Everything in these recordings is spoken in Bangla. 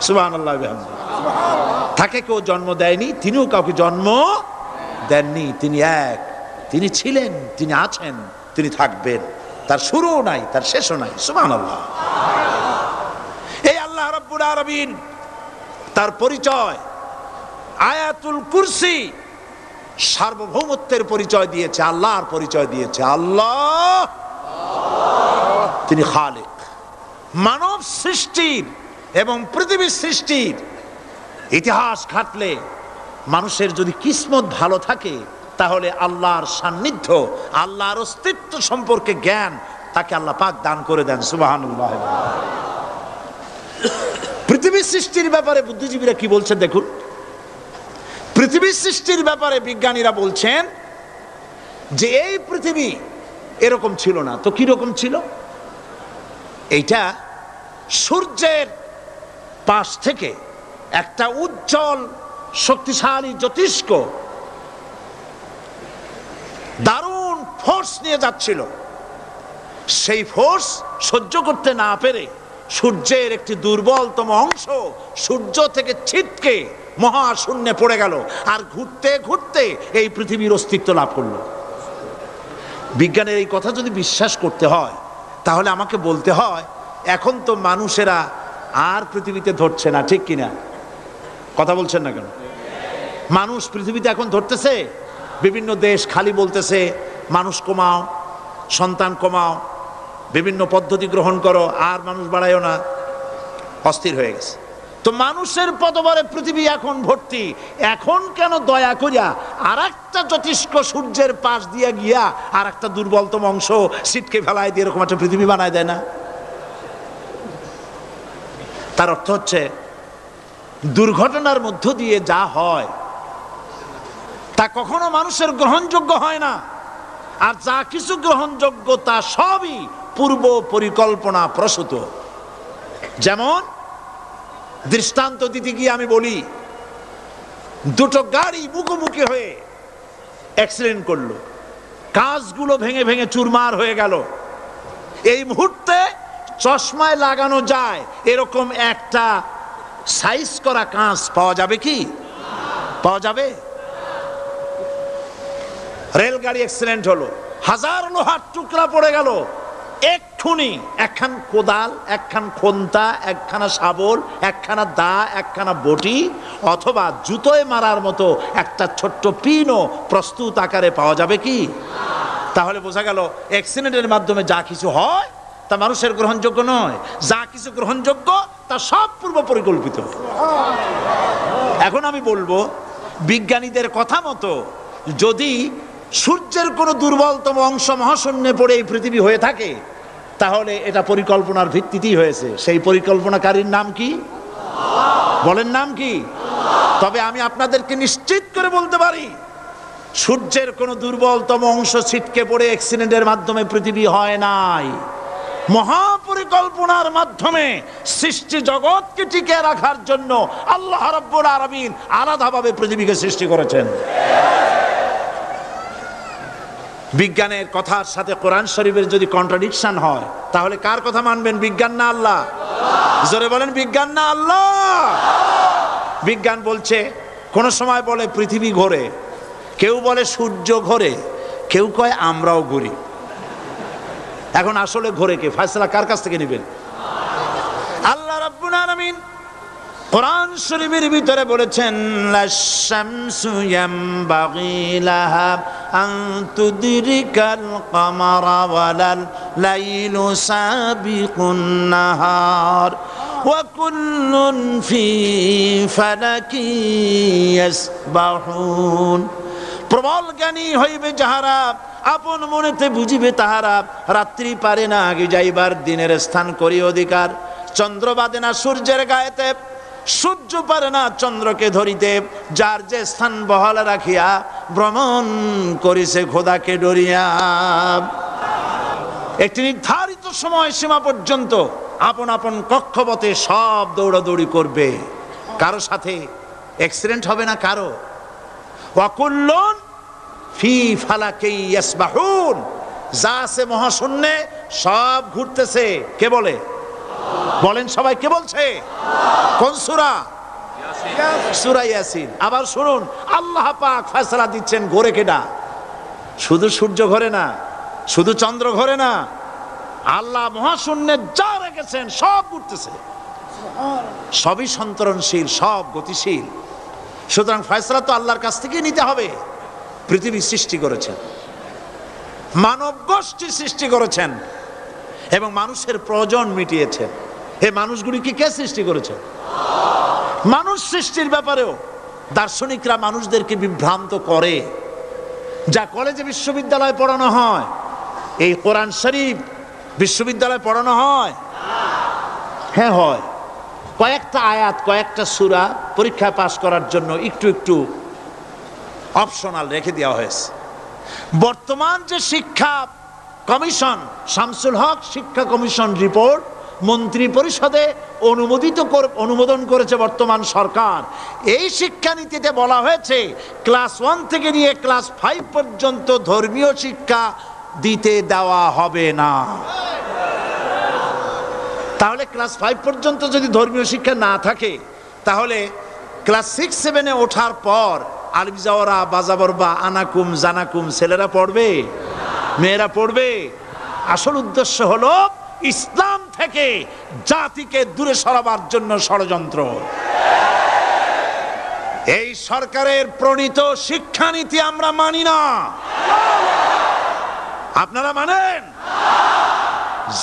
সুবহানাল্লাহ বিহামদিহি। তাকে কেউ জন্ম দেয়নি, তিনিও কাউকে জন্ম দেননি। তিনি এক, তিনি ছিলেন, তিনি আছেন, তিনি থাকবেন। তার শুরুও নাই, তার শেষও নাই। সুবহানাল্লাহ। এই আল্লাহ রাব্বুল আলামিন তার পরিচয় আয়াতুল কুরসি সার্বভৌমত্বের পরিচয় দিয়েছে, আল্লাহর পরিচয় দিয়েছে। আল্লাহ তিনি খালিক। মানব সৃষ্টির এবং পৃথিবীর সৃষ্টির ইতিহাস ঘাটলে মানুষের যদি কিসমত ভালো থাকে তাহলে আল্লাহর সান্নিধ্য, আল্লাহর অস্তিত্ব সম্পর্কে জ্ঞান তাকে আল্লাহ পাক দান করে দেন। সুবহানাল্লাহ। পৃথিবীর সৃষ্টির ব্যাপারে বুদ্ধিজীবীরা কি বলছেন দেখুন। পৃথিবীর সৃষ্টির ব্যাপারে বিজ্ঞানীরা বলছেন যে এই পৃথিবী এরকম ছিল না। তো কি রকম ছিল? এইটা সূর্যের পাশ থেকে একটা উজ্জ্বল শক্তিশালী জ্যোতিষ্ক দারুণ ফোর্স নিয়ে যাচ্ছিল। সেই ফোর্স সহ্য করতে না পেরে সূর্যের একটি দুর্বলতম অংশ সূর্য থেকে ছিটকে মহাশূন্যে পড়ে গেল, আর ঘুরতে ঘুরতে এই পৃথিবীর অস্তিত্ব লাভ করলো। বিজ্ঞানের এই কথা যদি বিশ্বাস করতে হয় তাহলে আমাকে বলতে হয় এখন তো মানুষেরা আর পৃথিবীতে ধরছে না, ঠিক কিনা? কথা বলছেন না কেন? মানুষ পৃথিবীতে এখন ধরতেছে। বিভিন্ন দেশ খালি বলতেছে মানুষ কমাও, সন্তান কমাও, বিভিন্ন পদ্ধতি গ্রহণ করো, আর মানুষ বাড়ায়ও না, অস্থির হয়ে গেছে। তো মানুষের পদবরে পৃথিবী এখন ভর্তি। এখন কেন দয়া করিয়া আর একটা জ্যোতিষ্ক সূর্যের পাশ দিয়ে গিয়া আর একটা দুর্বলতম অংশ ছিটকে ফেলায় দিয়ে এরকম একটা পৃথিবী বানায় দেয় না? তার অর্থ হচ্ছে দুর্ঘটনার মধ্য দিয়ে যা হয় তা কখনো মানুষের গ্রহণযোগ্য হয় না, আর যা কিছু গ্রহণযোগ্য তা সবই পূর্ব পরিকল্পনা প্রসূত। যেমন দৃষ্টান্ত দিতে গিয়ে আমি বলি, দুটো গাড়ি মুখোমুখি হয়ে অ্যাক্সিডেন্ট করলো, কাঁচগুলো ভেঙে ভেঙে চুরমার হয়ে গেল। এই মুহূর্তে চশমায় লাগানো যায় এরকম একটা সাইজ করা কাঁচ পাওয়া যাবে কি? পাওয়া যাবে? রেলগাড়ি অ্যাক্সিডেন্ট হলো, হাজার লোহার টুকরা পড়ে গেল, এক্ষুনি একখান কোদাল, একখান খন্তা, একখানা শাবল, একখানা দা, একখানা বটি অথবা জুতোয় মারার মতো একটা ছোট্ট পিনও প্রস্তুত আকারে পাওয়া যাবে কি? তাহলে বোঝা গেল অ্যাক্সিডেন্টের মাধ্যমে যা কিছু হয় তা মানুষের গ্রহণযোগ্য নয়, যা কিছু গ্রহণযোগ্য তা সব পূর্ব পরিকল্পিত। এখন আমি বলবো বিজ্ঞানীদের কথা মতো যদি সূর্যের কোনো দুর্বলতম অংশ মহাশূন্যে পড়ে এই পৃথিবী হয়ে থাকে তাহলে এটা পরিকল্পনার ভিত্তিতেই হয়েছে। সেই পরিকল্পনাকারীর নাম কি? বলেন নাম কি? তবে আমি আপনাদেরকে নিশ্চিত করে বলতে পারি সূর্যের কোনো দুর্বলতম অংশ ছিটকে পড়ে অ্যাক্সিডেন্টের মাধ্যমে পৃথিবী হয় নাই। মহাপরিকল্পনার মাধ্যমে সৃষ্টি জগৎকে টিকে রাখার জন্য আল্লাহ রাব্বুল আলামিন আলাদাভাবে পৃথিবীকে সৃষ্টি করেছেন। বিজ্ঞানের কথার সাথে কোরআন শরীফের যদি কন্ট্রাডিকশন হয় তাহলে কার কথা মানবেন? বিজ্ঞান না আল্লাহ? জোরে বলেন বিজ্ঞান না আল্লাহ? বিজ্ঞান বলছে, কোন সময় বলে পৃথিবী ঘোরে, কেউ বলে সূর্য ঘোরে, কেউ কয় আমরাও ঘুরি। এখন আসলে ঘোরে কে? ফয়সালা কার কাছ থেকে নেবেন? আল্লাহ রাব্বুল আলামিন কোরআন শরীফের ভিতরে বলেছেন, লাশ-শামসু ইয়ামবাগি লাহা আন তুদরিকাল কামারা ওয়ালাল লাইলু সাবিকুন নাহার ওয়া কুল্লুন ফি ফালাকি ইয়াসবাহুন। প্রবল জ্ঞানী হইবে যাহারা, আপন মনেতে বুঝিবে তাহারা, রাত্রি পারে না আগে যাইবার, দিনের স্থান করি অধিকার। চন্দ্র বাদে না সূর্যের গায়েতে, সূর্য পারে না চন্দ্রকে ধরিতে, যার যে স্থান বহাল রাখিয়া ভ্রমণ করিছে খোদাকে ডরিয়া। একটি নির্ধারিত সময় সীমা পর্যন্ত আপন আপন কক্ষপথে সব দৌড়াদৌড়ি করবে, কারো সাথে অ্যাক্সিডেন্ট হবে না কারো। ওয়াকুল্লুন ফি ফালাকি ইয়াসবাহুন, যা আছে মহাশূন্যে সব ঘুরতেছে। কে বলে? বলেন সবাই, কে বলছে? কোন সূরা? সূরা ইয়াসিন। আবার শুনুন, আল্লাহ পাক ফয়সালা দিচ্ছেন ঘোরে কেডা? শুধু সূর্য ঘোরে না, শুধু চন্দ্র ঘোরে না, আল্লাহ মহাশূন্যে যা রেখেছেন সব ঘুরতেছে, সবই সন্তরণশীল, সব গতিশীল। সুতরাং ফয়সালা তো আল্লাহর কাছ থেকে নিতে হবে। পৃথিবী সৃষ্টি করেছেন, মানব গোষ্ঠী সৃষ্টি করেছেন এবং মানুষের প্রয়োজন মিটিয়েছেন। এই মানুষগুলিকে কে সৃষ্টি করেছেন? মানুষ সৃষ্টির ব্যাপারেও দার্শনিকরা মানুষদেরকে বিভ্রান্ত করে। যা কলেজে বিশ্ববিদ্যালয়ে পড়ানো হয়, এই কোরআন শরীফ বিশ্ববিদ্যালয়ে পড়ানো হয়? হ্যাঁ হয়। কয়েকটা আয়াত, কয়েকটা সূরা পরীক্ষায় পাশ করার জন্য একটু একটু অপশনাল রেখে দেওয়া হয়েছে। বর্তমান যে শিক্ষা কমিশন, শামসুল হক শিক্ষা কমিশন রিপোর্ট মন্ত্রী পরিষদে অনুমোদন করেছে বর্তমান সরকার। এই শিক্ষানীতিতে বলা হয়েছে ক্লাস 1 থেকে নিয়ে ক্লাস 5 পর্যন্ত ধর্মীয় শিক্ষা দিতে দেওয়া হবে না। তাহলে ক্লাস 5 পর্যন্ত যদি ধর্মীয় শিক্ষা না থাকে, তাহলে ক্লাস 6-7-এ ওঠার পর আলিফ জাওরা বাজাবর বা আনাকুম জানাকুম ছেলেরা পড়বে? মেয়েরা পড়বে? আসল উদ্দেশ্য হলো ইসলাম থেকে জাতিকে দূরে সরাবার জন্য ষড়যন্ত্র। এই সরকারের প্রণীত শিক্ষানীতি আমরা মানি না। আপনারা মানেন?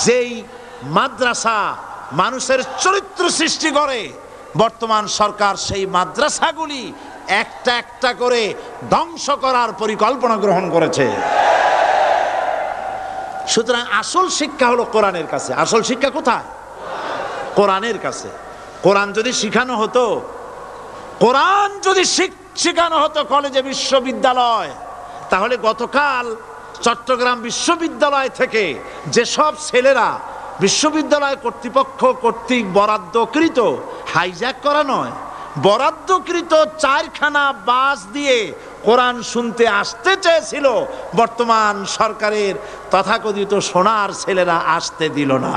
যেই মাদ্রাসা মানুষের চরিত্র সৃষ্টি করে, বর্তমান সরকার সেই মাদ্রাসাগুলি একটা একটা করে ধ্বংস করার পরিকল্পনা গ্রহণ করেছে। সুতরাং আসল শিক্ষা হলো কোরআনের কাছে। আসল শিক্ষা কোথায়? কোরআনের কাছে। কোরআন যদি শিখানো হতো, কোরআন যদি শিখানো হতো কলেজে বিশ্ববিদ্যালয়, তাহলে গতকাল চট্টগ্রাম বিশ্ববিদ্যালয় থেকে যেসব ছেলেরা বিশ্ববিদ্যালয় কর্তৃপক্ষ কর্তৃক বরাদ্দকৃত, হাইজ্যাক করা নয়, বরাদ্দকৃত 4খানা বাস দিয়ে কোরআন শুনতে আসতে চেয়েছিল, বর্তমান সরকারের তথাকথিত সোনার ছেলেরা আসতে দিল না।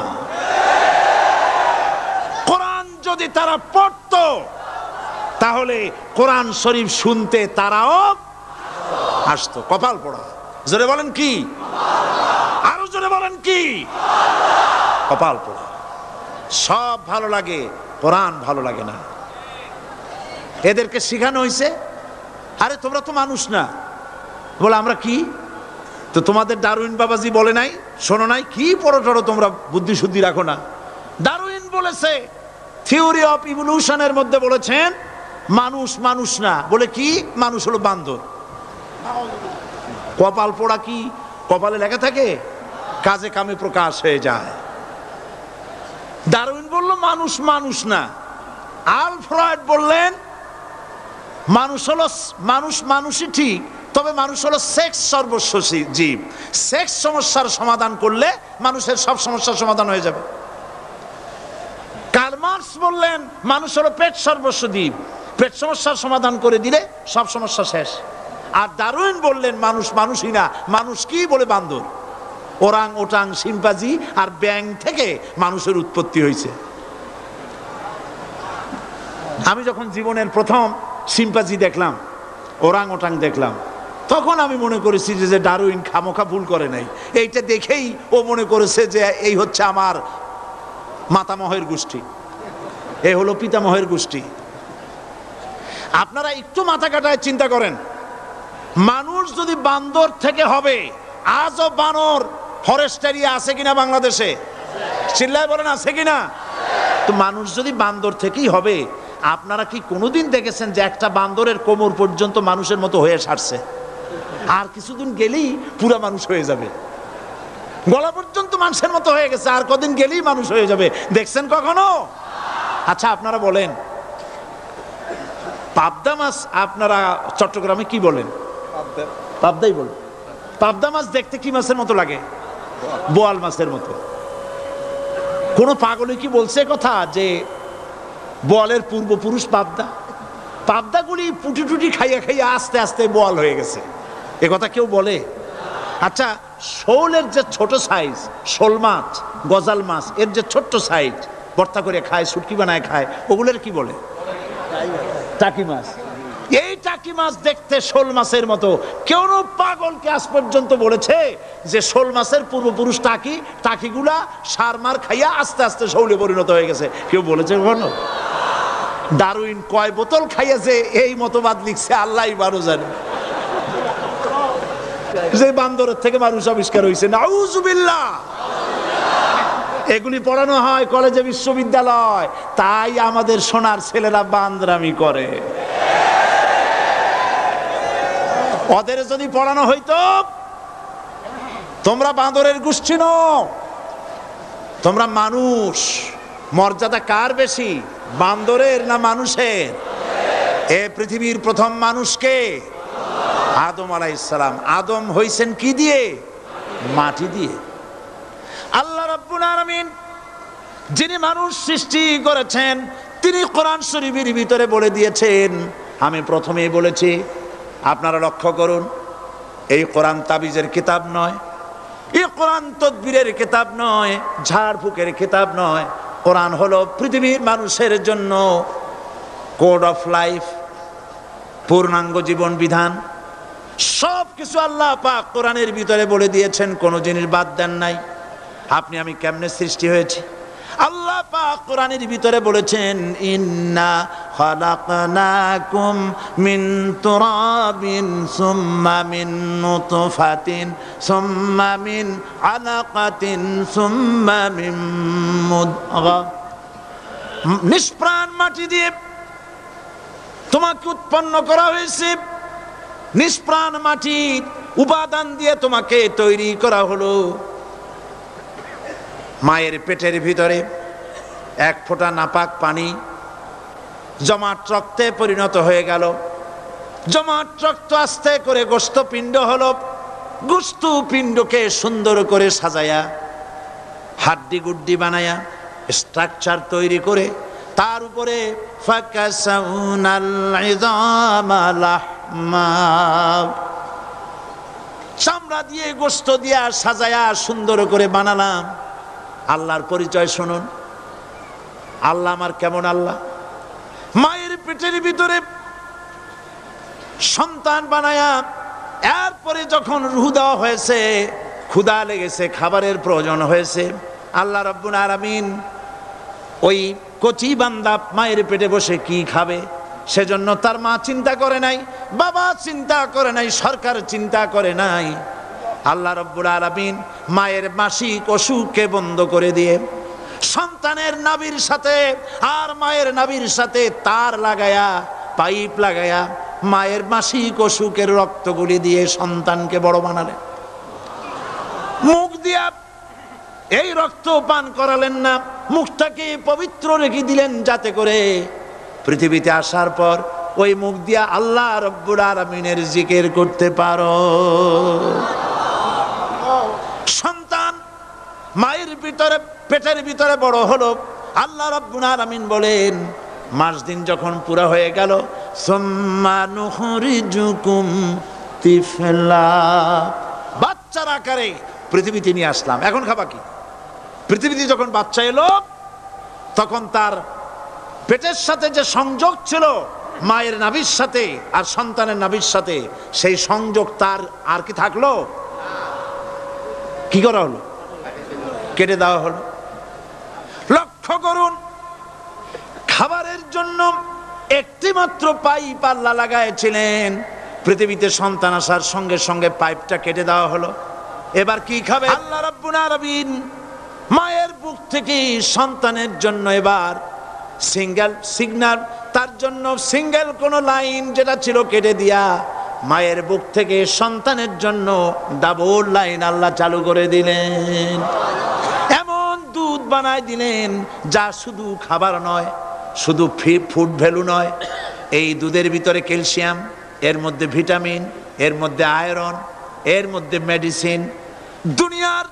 কোরআন যদি তারা পড়তো, তাহলে কোরআন শরীফ শুনতে তারাও আসতো। কপাল পোড়া। জোরে বলেন কি? আরো জোরে বলেন কি? কপাল পোড়া। সব ভালো লাগে, কোরআন ভালো লাগে না। এদেরকে শিখানো হয়েছে, আরে তোমরা তো মানুষ না। বলে আমরা কি? তো তোমাদের ডারউইন বাবাজি বলে নাই, শোনো নাই? কি পড়ো টড়ো তোমরা, বুদ্ধি শুদ্ধি রাখো না। ডারউইন বলেছে, থিওরি অফ ইভলিউশনের মধ্যে বলেছেন মানুষ মানুষ না। বলে কি? মানুষ হলো বান্দর। কপাল পোড়া। কি কপালে লেখা থাকে? কাজে কামে প্রকাশ হয়ে যায়। ডারউইন বলল মানুষ মানুষ না। আল ফ্রয়েড বললেন মানুষ হলো মানুষ, মানুষই ঠিক, তবে মানুষ হলো সেক্স সর্বস্ব জীব। সেক্স সমস্যার সমাধান করলে মানুষের সব সমস্যার সমাধান হয়ে যাবে। কার্ল মার্কস বললেন মানুষ হলো পেট সর্বস্ব জীব, পেট সমস্যার সমাধান করে দিলে সব সমস্যা শেষ। আর ডারউইন বললেন মানুষ মানুষই না, মানুষ কি? বলে বান্দর। ওরাং ওটাং শিম্পাজি আর ব্যাং থেকে মানুষের উৎপত্তি হয়েছে। আমি যখন জীবনের প্রথম শিম্পাজি দেখলাম, ওরাং ওটাং দেখলাম, তখন আমি মনে করেছি যে ডারউইন খামোখা ভুল করে নাই। এইটা দেখেই ও মনে করেছে যে এই হচ্ছে আমার মাতামহের গোষ্ঠী, এই হলো পিতামহের গোষ্ঠী। আপনারা একটু মাথা কাটায় চিন্তা করেন, মানুষ যদি বান্দর থেকে হবে, আজও বানর ফরেস্ট এরিয়া আছে কিনা বাংলাদেশে? চিল্লায় বলেন আছে কিনা? তো মানুষ যদি বান্দর থেকেই হবে, আপনারা কি কোনোদিন দেখেছেন যে একটা বান্দরের কোমর পর্যন্ত মানুষের মতো হয়ে সারছে? আর কিছুদিন গেলেই পুরা মানুষ হয়ে যাবে। গলা পর্যন্ত মানুষের মতো হয়ে গেছে, আর কদিন গেলেই মানুষ হয়ে যাবে। দেখছেন কখনো? আচ্ছা আপনারা বলেন, পাবদা মাছ আপনারা চট্টগ্রামে কি বলেন? পাবদাই বলেন। পাবদা মাছ দেখতে কি মাছের মতো লাগে? বোয়াল মাছের মতো। কোন পাগলে কি বলছে কথা যে বোয়ালের পূর্বপুরুষ পাবদা? পাবদাগুলি পুটি টুটি খাইয়া খাইয়া আস্তে আস্তে বোয়াল হয়ে গেছে, এ কথা কেউ বলে? আচ্ছা, শোলের যে ছোট সাইজ, শোল মাছ, গজাল মাছ, এর যে ছোট্ট সাইজ, ভর্তা করে খায়, শুটকি বানায় খায়, ওগুলোর কি বলে? টাকি মাছ। এই টাকি মাছ দেখতে শোল মাছের মতো। কেউ পাগলকে আজ পর্যন্ত বলেছে যে শোল মাছের পূর্বপুরুষ টাকি, টাকিগুলা সার মার খাইয়া আস্তে আস্তে শৌলে পরিণত হয়ে গেছে? কেউ বলেছে কখনো? ডারউইন কয় বোতল খাইয়া যে এই মতবাদ লিখছে আল্লাহই ভালো জানে। যে বান্দরের থেকে মানুষ আবিষ্কার হয়েছে, নাউজুবিল্লাহ। এগুলি পড়ানো হয় কলেজে, বিশ্ববিদ্যালয়, তাই আমাদের সোনার ছেলেরা বান্দরামি করে। ওদের যদি পড়ানো হইতো তোমরা বান্দরের গোষ্ঠী নও, তোমরা মানুষ। মর্যাদা কার বেশি, বান্দরের না মানুষের? এ পৃথিবীর প্রথম মানুষকে আদম আলাইহিস সালাম। আদম হইছেন কি দিয়ে? মাটি দিয়ে। আল্লাহ রাব্বুল আলামিন যিনি মানুষ সৃষ্টি করেছেন, তিনি কোরআন শরীফের ভিতরে বলে দিয়েছেন, আমি প্রথমেই বলেছি, আপনারা লক্ষ্য করুন, এই কোরআন তাবিজের কিতাব নয়, এই কোরআন তদবিরের কিতাব নয়, ঝাড়ফুঁকের কিতাব নয়। কোরআন হলো পৃথিবীর মানুষের জন্য কোড অফ লাইফ, পূর্ণাঙ্গ জীবন বিধান। সব কিছু আল্লাহ পাক কোরআনের ভিতরে বলে দিয়েছেন, কোনো জিনিস বাদ দেন নাই। আপনি আমি কেমনে সৃষ্টি হয়েছি আল্লাহ পাক কোরআনের ভিতরে বলেছেন, ইন্না খালাকনাকুম মিন তুরাবিন সুম্মা মিন নুতফাতিন সুম্মা মিন আলাকাতিন সুম্মা মিন মুদগা। নিষ্প্রাণ মাটি দিয়ে তোমাকে উৎপন্ন করা হয়েছে, নিষ্প্রাণ মাটির উপাদান দিয়ে তোমাকে তৈরি করা হলো। মায়ের পেটের ভিতরে এক ফোঁটা নাপাক পানি জমাট রক্তে পরিণত হয়ে গেল। জমাট রক্ত আস্তে করে গোস্ত পিণ্ড হলো। গোস্ত পিণ্ডকে সুন্দর করে সাজায়া, হাড্ডি গুড্ডি বানায়া, স্ট্রাকচার তৈরি করে তার উপরে ফাকাসাউনাল ইযামা লাহমা, চামড়া দিয়ে গোস্ত দিয়া সাজায়া সুন্দর করে বানালাম। আল্লাহর পরিচয় শুনুন, আল্লাহ আমার কেমন আল্লাহ। মায়ের পেটের ভিতরে সন্তান বানায়া, এরপরে যখন রূহ দেওয়া হয়েছে, ক্ষুধা লেগেছে, খাবারের প্রয়োজন হয়েছে, আল্লাহ রাব্বুল আলামিন ওই কচি বান্দা মায়ের পেটে বসে কি খাবে, সেজন্য তার মা চিন্তা করে নাই, বাবা চিন্তা করে নাই, সরকার চিন্তা করে নাই। আল্লাহ রাব্বুল আলামিন মায়ের মাসিক অসুখকে বন্ধ করে দিয়ে সন্তানের নাভির সাথে আর মায়ের নাভির সাথে তার লাগায়া, পাইপ লাগায়া মায়ের মাসিক অসুখের রক্তগুলি দিয়ে সন্তানকে বড় বানালেন। মুখ দিয়া এই রক্ত পান করালেন না, মুখটাকে পবিত্র রেখে দিলেন, যাতে করে পৃথিবীতে আসার পর ওই মুখ দিয়া আল্লাহ রাব্বুল আলামিনের জিকির করতে পারো। সন্তান মায়ের ভিতরে, পেটের ভিতরে বড় হলো। আল্লাহ রাব্বুল আলামিন বলেন, মাস দিন যখন পুরা হয়ে গেল, সুম্মা নুখরিজুকুম তিফলা, বাচ্চার আকারে পৃথিবীতে নিয়ে আসলাম। এখন খাবা কি? পৃথিবীতে যখন বাচ্চা এলো, তখন তার পেটের সাথে যে সংযোগ ছিল মায়ের নাভির সাথে আর সন্তানের নাভির সাথে, সেই সংযোগ তার আর কি থাকলো? কি করা হলো? কেটে দেওয়া হলো। লক্ষ্য করুন, খাবারের জন্য একটি মাত্র পাইপ আল্লাহ লাগাইছিলেন, পৃথিবীতে সন্তান আসার সঙ্গে সঙ্গে পাইপটা কেটে দেওয়া হলো। এবার কি খাবে? আল্লাহ রাব্বুল আলামিন মায়ের বুক থেকে সন্তানের জন্য এবার সিঙ্গেল সিগন্যাল, তার জন্য সিঙ্গেল কোন লাইন যেটা ছিল কেটে দিয়া, মায়ের বুক থেকে সন্তানের জন্য ডাবল লাইন আল্লাহ চালু করে দিলেন। এমন দুধ বানায় দিলেন যা শুধু খাবার নয়, শুধু ফুড ভ্যালু নয়। এই দুধের ভিতরে ক্যালসিয়াম, এর মধ্যে ভিটামিন, এর মধ্যে আয়রন, এর মধ্যে মেডিসিন। দুনিয়ার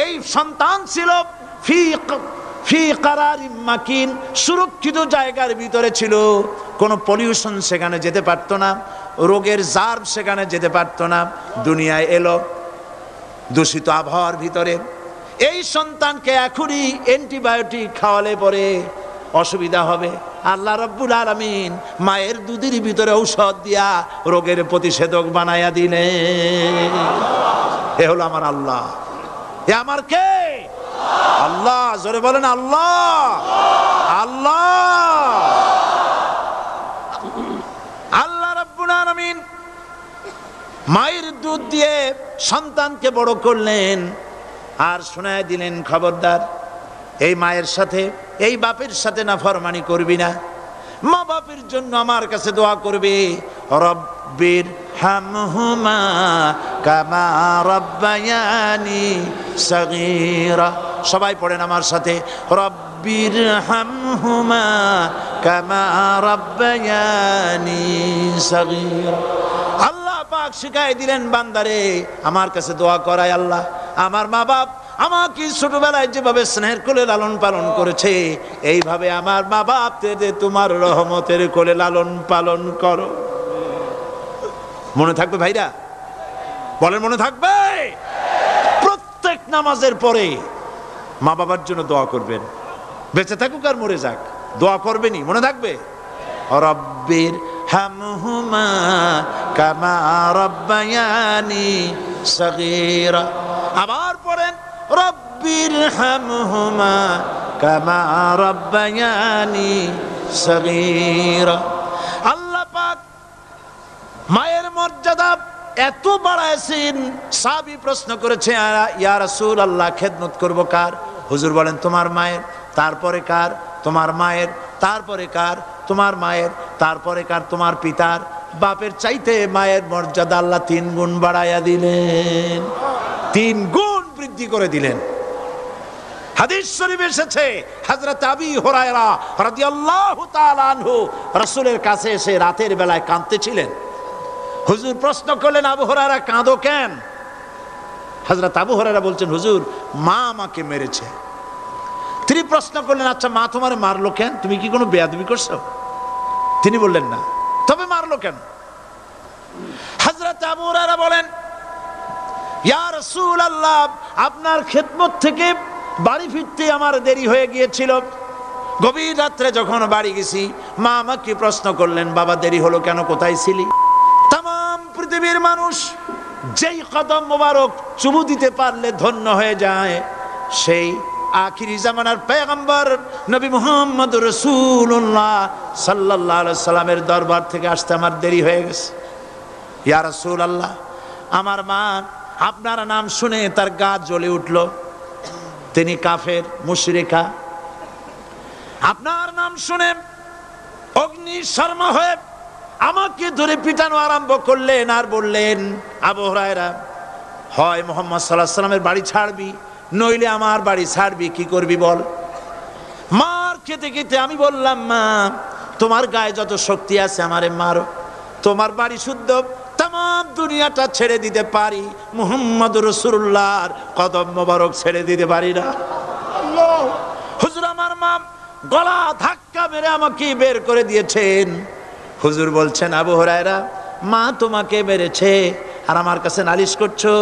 এই সন্তান ছিল ফি কারারিম মাকিন, সুরক্ষিত জায়গার ভিতরে ছিল। কোনো পলিউশন সেখানে যেতে পারতো না, রোগের জার্ম সেখানে যেতে পারতো না। দুনিয়ায় এলো দূষিত আবহাওয়ার ভিতরে, এই সন্তানকে এখনই অ্যান্টিবায়োটিক খাওয়ালে পরে অসুবিধা হবে। আল্লাহ রাব্বুল আলামিন মায়ের দুধের ভিতরে ঔষধ দিয়া রোগের প্রতিষেধক বানায়া দিলেন। এ হলো আমার আল্লাহ। এ আমার কে? আল্লাহ। জোরে বলেন আল্লাহ। আল্লাহ আল্লাহ রাব্বুল আলামিন মায়ের দুধ দিয়ে সন্তানকে বড় করলেন আর শোনায় দিলেন, খবরদার এই মায়ের সাথে এই বাপের সাথে নাফরমানি করবি না। মা বাপের জন্য আমার কাছে দোয়া করবে, রব্বির হামহুমা কামা রাব্বায়ানি সাগীরা। সবাই পড়েন আমার সাথে, রব্বির হামহুমা কামা রাব্বায়ানি সাগীরা। আল্লাহ পাক শিখাই দিলেন বান্দারে আমার কাছে দোয়া করায়, আল্লাহ আমার মা বাপ আমাকে ছোটবেলায় যেভাবে স্নেহের কোলে লালন পালন করেছে, এইভাবে আমার মা বাপদের তোমার রহমতের কোলে লালন পালন করো। মনে থাকবে ভাইরা? বলেন মনে থাকবে? প্রত্যেক নামাজের পরে মা বাবার জন্য দোয়া করবেন, বেঁচে থাকুক আর মরে যাক, দোয়া করবেনই। মনে থাকবে? রব্বির হামহুমা কামা রাব্বায়ানি সাগীরা। আবার পড়েন, রব্বির হামহুমা কামা রাব্বায়ানি সাগীরা। আল্লাহ পাক মায়ের মর্যাদা এত বাড়াইছেন, সাহাবী প্রশ্ন করেছে, ইয়া রাসূলুল্লাহ খেদমত করব কার? হুজুর বলেন তোমার মায়ের, তারপরে কার? তোমার মায়ের, তারপরে কার? তোমার মায়ের, তারপরে কার? তোমার পিতার। বাপের চাইতে মায়ের মর্যাদা আল্লাহ 3 গুণ বাড়াইয়া দিলেন, 3 গুণ বৃদ্ধি করে দিলেন। হাদিস শরীফে এসেছে, হযরত আবী হুরায়রা রাদিয়াল্লাহু তাআলা আনহু রাসূলের কাছে এসে রাতের বেলায় কাঁদতেছিলেন। হুজুর প্রশ্ন করলেন, আবু হুরায়রা কাঁদো কেন? হযরত আবু হুরায়রা বলছেন, হুজুর মা আমাকে মেরেছে। তিনি প্রশ্ন করলেন, আচ্ছা মা তোমারে মারলো কেন? তুমি কি কোনো বেয়াদবি করছো? তিনি বললেন না। তবে মারলো কেন? হযরত আবু হুরায়রা বলেন, ইয়া রাসূলুল্লাহ আপনার খেদমত থেকে বাড়ি ফিরতে আমার দেরি হয়ে গিয়েছিল। গভীর রাত্রে যখন বাড়ি গেছি, মা আমাকে প্রশ্ন করলেন, বাবা দেরি হলো কেন, কোথায় ছিলি? তাম পৃথিবীর মানুষ যেই কদম মোবারক চুমু দিতে পারলে ধন্য হয়ে যায়, সেই আখিরি জামানার পয়গম্বর নবী মুহাম্মদ রাসূলুল্লাহ সাল্লাল্লাহু আলাইহি সাল্লামের দরবার থেকে আসতে আমার দেরি হয়ে গেছে। ইয়া রাসূলুল্লাহ আমার মা আপনার নাম শুনে তার গা জ্বলে উঠল, তিনি কাফের মুশরিকা। আপনার নাম শুনে অগ্নি শর্মা হয়ে আমাকে ধরে পিটানো আরম্ভ করলেন আর বললেন, আবু হুরায়রা হয় মুহাম্মদ সাল্লাল্লাহু আলাইহি সাল্লামের বাড়ি ছাড়বি, নইলে আমার বাড়ি ছাড়বি, কি করবি বল? মার খেতে খেতে আমি বললাম, মা তোমার গায়ে যত শক্তি আছে আমারে মারো, তোমার বাড়ি শুদ্ধ, তাম দুনিয়াটা ছেড়ে দিতে পারি, মুহাম্মদ রাসূলুল্লাহর কদম মোবারক ছেড়ে দিতে পারি না। হুজুর আমার মা গলা ধাক্কা মেরে আমাকে বের করে দিয়েছেন। হুজুর বলছেন, আবু হুরায়রা মা তোমাকে মেরেছে আর আমার কাছে নালিশ করছো,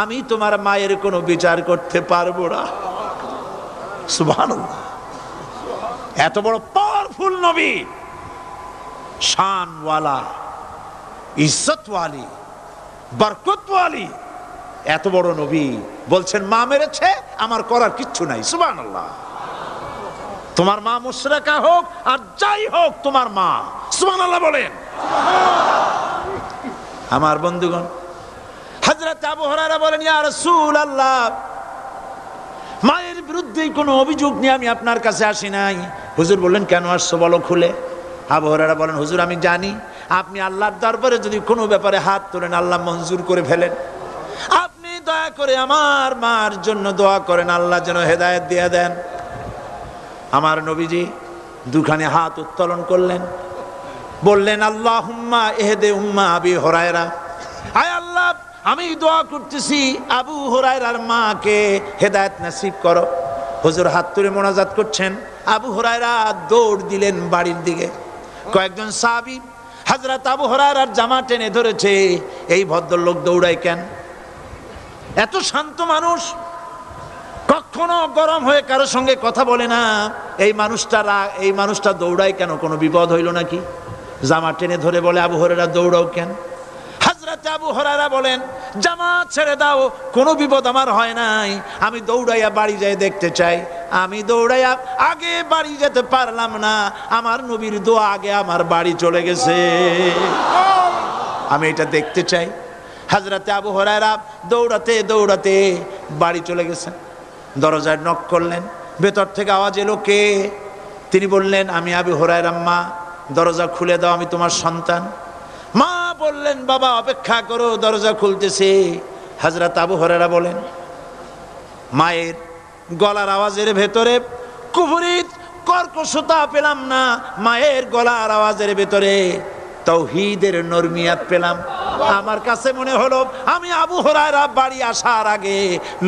আমি তোমার মায়ের কোনো বিচার করতে পারবো না। সুবহানাল্লাহ। এত বড় পাওয়ারফুল নবী, শানওয়ালা, ইজ্জতওয়ালি, বরকতওয়ালি, এত বড় নবী বলছেন মা মেরেছে, আমার করার কিচ্ছু নাই। সুবহানাল্লাহ। তোমার মা মুশরিকা হোক আর যাই হোক, তোমার মা। সুবহানাল্লাহ বলেন। আমার বন্ধুগণ, হযরত আবু হুরায়রা বলেন, ইয়া রাসূলুল্লাহ মায়ের বিরুদ্ধে কোনো অভিযোগ নিয়ে আমি আপনার কাছে আসি নাই। হুজুর বললেন, কেন আসছো বলো খুলে। আবু হুরায়রা বলেন, হুজুর আমি জানি আপনি আল্লাহর দরবারে যদি কোনো ব্যাপারে হাত তোলেন আল্লাহ মঞ্জুর করে ফেলেন। আপনি দয়া করে আমার মার জন্য দোয়া করেন, আল্লাহ যেন হেদায়েত দিয়ে দেন। আমার নবীজি দুখানে হাত উত্তোলন করলেন, বললেন, আল্লাহুম্মা ইহদি উম্মা আবি হুরায়রা, আয় আল্লাহ আমি দোয়া করতেছি আবু হুরায়রার মাকে হেদায়েত নসিব করো। হুজুর হাত তুলে মোনাজাত করছেন, আবু হুরায়রা দৌড় দিলেন বাড়ির দিকে। কয়েকজন সাহাবী হযরত আবু হুরায়রার জামা টেনে ধরেছে, এই ভদ্রলোক দৌড়ায় কেন? এত শান্ত মানুষ, কখনো গরম হয়ে কারো সঙ্গে কথা বলে না। এই মানুষটা দৌড়ায় কেন? কোনো বিপদ হইল নাকি? জামা টেনে ধরে বলে, আবু হুরায়রা দৌড়াও কেন? হযরতে আবু হুরায়রা বলেন, জামা ছেড়ে দাও, কোনো বিপদ আমার হয় নাই, আমি দৌড়াইয়া বাড়ি যাই দেখতে চাই। আমি দৌড়াইয়া আগে বাড়ি যেতে পারলাম না, আমার নবীর দোয়া আগে আমার বাড়ি চলে গেছে, আমি এটা দেখতে চাই। হযরতে আবু হুরায়রা দৌড়াতে দৌড়াতে বাড়ি চলে গেছেন। দরজায় নক করলেন, ভেতর থেকে আওয়াজ এলো, কে? তিনি বললেন, আমি আবু হুরায়রা। মা, দরজা খুলে দাও, আমি তোমার সন্তান। মা বললেন, বাবা অপেক্ষা করো, দরজা খুলতেছে। হযরত আবু হুরায়রা বলেন, মায়ের গলার আওয়াজের ভেতরে কুফরিত কর্কশতা পেলাম না, মায়ের গলার আওয়াজের ভেতরে তাওহীদের নরমিয়াত পেলাম। আমার কাছে মনে হলো আমি আবু হুরায়রা বাড়ি আসার আগে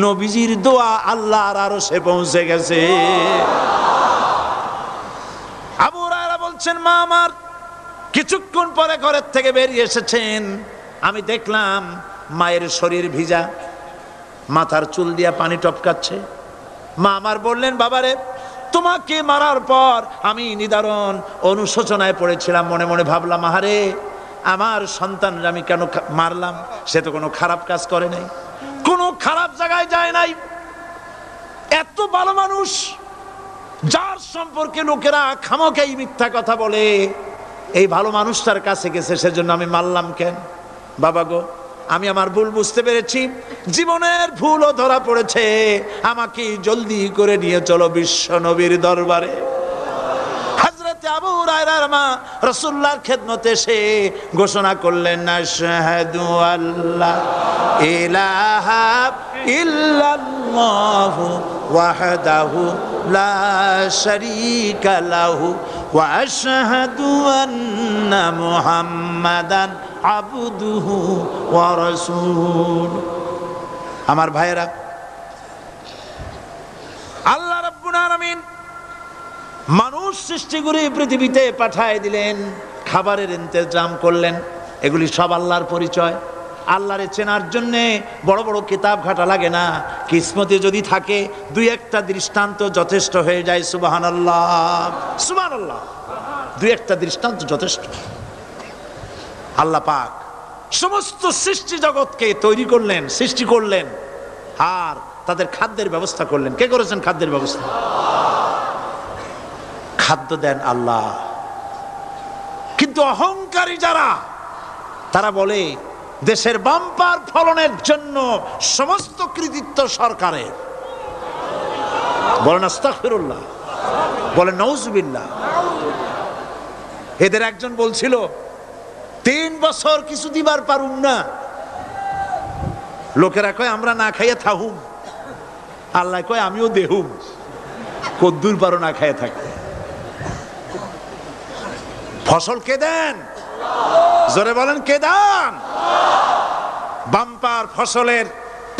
নবীজির দোয়া আল্লাহর আরশে পৌঁছে গেছে। আবু হুরায়রা বলছেন, মা আমার কিছুক্ষণ পরে ঘরের থেকে বেরিয়ে এসেছেন, আমি দেখলাম মায়ের শরীর ভিজা, মাথার চুল দিয়া পানি টপকাচ্ছে। মা আমার বললেন, বাবারে, তোমাকে মারার পর আমি নিদারুণ অনুশোচনায় পড়েছিলাম, মনে মনে ভাবলাম, আহারে আমার সন্তানরা আমি কেন মারলাম? সে তো কোনো খারাপ কাজ করে নাই, কোনো খারাপ জায়গায় যায় নাই, এত ভালো মানুষ, যার সম্পর্কে লোকেরা খামোখাই মিথ্যা কথা বলে, এই ভালো মানুষটার কাছে গেছে, সেজন্য আমি মারলাম কেন? বাবা গো, আমি আমার ভুল বুঝতে পেরেছি, জীবনের ভুলও ধরা পড়েছে, আমাকে জলদি করে নিয়ে চলো বিশ্ব নবীর দরবারে। হযরতে আবু হুরায়রার মা রাসূলুল্লাহর খেদমতে এসে ঘোষণা করলেন, আশহাদু আল্লা ইলাহা ইল্লাল্লাহু ওয়াহদাহু লা শারীকা লাহু ওয়া আশহাদু আন্না মুহাম্মাদান আবদুহু ওয়া রাসূলুহু। আমার ভাইয়েরা, আল্লাহ রাব্বুল আলামিন মানুষ সৃষ্টি করে পৃথিবীতে পাঠায় দিলেন, খাবারের ইন্তজাম করলেন, এগুলি সব আল্লাহর পরিচয়। আল্লাহরে চেনার জন্য বড় বড় কিতাব ঘাটা লাগে না, কিসমতে যদি থাকে দুই একটা দৃষ্টান্ত যথেষ্ট হয়ে যায়। সুবহানাল্লাহ, সুবহানাল্লাহ, দুই একটা দৃষ্টান্ত যথেষ্ট। আল্লাহ পাক সমস্ত সৃষ্টি জগৎকে তৈরি করলেন, সৃষ্টি করলেন, আর তাদের খাদ্যের ব্যবস্থা করলেন। কে করেছেন খাদ্যের ব্যবস্থা? খাদ্য দেন আল্লাহ। কিন্তু অহংকারী যারা, তারা বলে দেশের বাম্পার ফলনের জন্য সমস্ত কৃতিত্ব সরকারের। বলেন আস্তাগফিরুল্লাহ, বলেন নাউজুবিল্লাহ। এদের একজন বলছিল, 3 বছর কিছু দিবার পারুম না, লোকেরা কয় আমরা না খাইয়া থাহুম, আল্লাহ কয় আমিও দেহুম, কদ্দুর পারো না খাইয়া থাকতে। ফসল কে দেন? জোরে বলেন, কে দেন? বাম্পার ফসলের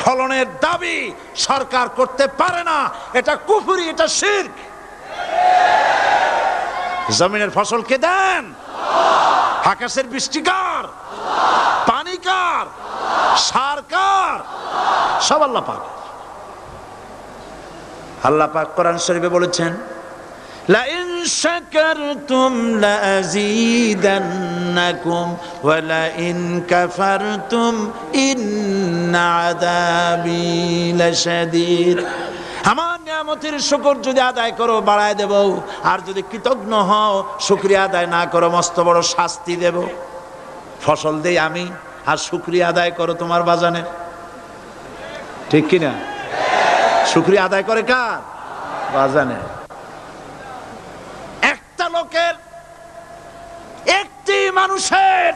ফলনের দাবি সরকার করতে পারে না, এটা কুফরি, এটা শিরক। জমিনের ফসল কে দেন? আকাশের বৃষ্টি কার? পানি কার? সার কার? সব আল্লাহ পাক। আল্লাহ পাক কোরআন শরীফে বলেছেন, লা ইন শাকারতুম লা আযীদান্নাকুম ওয়া লা ইন কাফারতুম ইন্না আযাবি লাশাদীদ। আমার নিয়ামতের শুকর যদি আদায় করো বাড়ায় দেব, আর যদি কৃতজ্ঞ হও, শুকরিয়া আদায় না করো, মস্ত বড় শাস্তি দেব। ফসল দেই আমি, আর শুকরিয়া আদায় করো তোমার বাজানে, ঠিক কিনা? শুকরিয়া আদায় করে কার? বাজানে। একটা লোকের, একটি মানুষের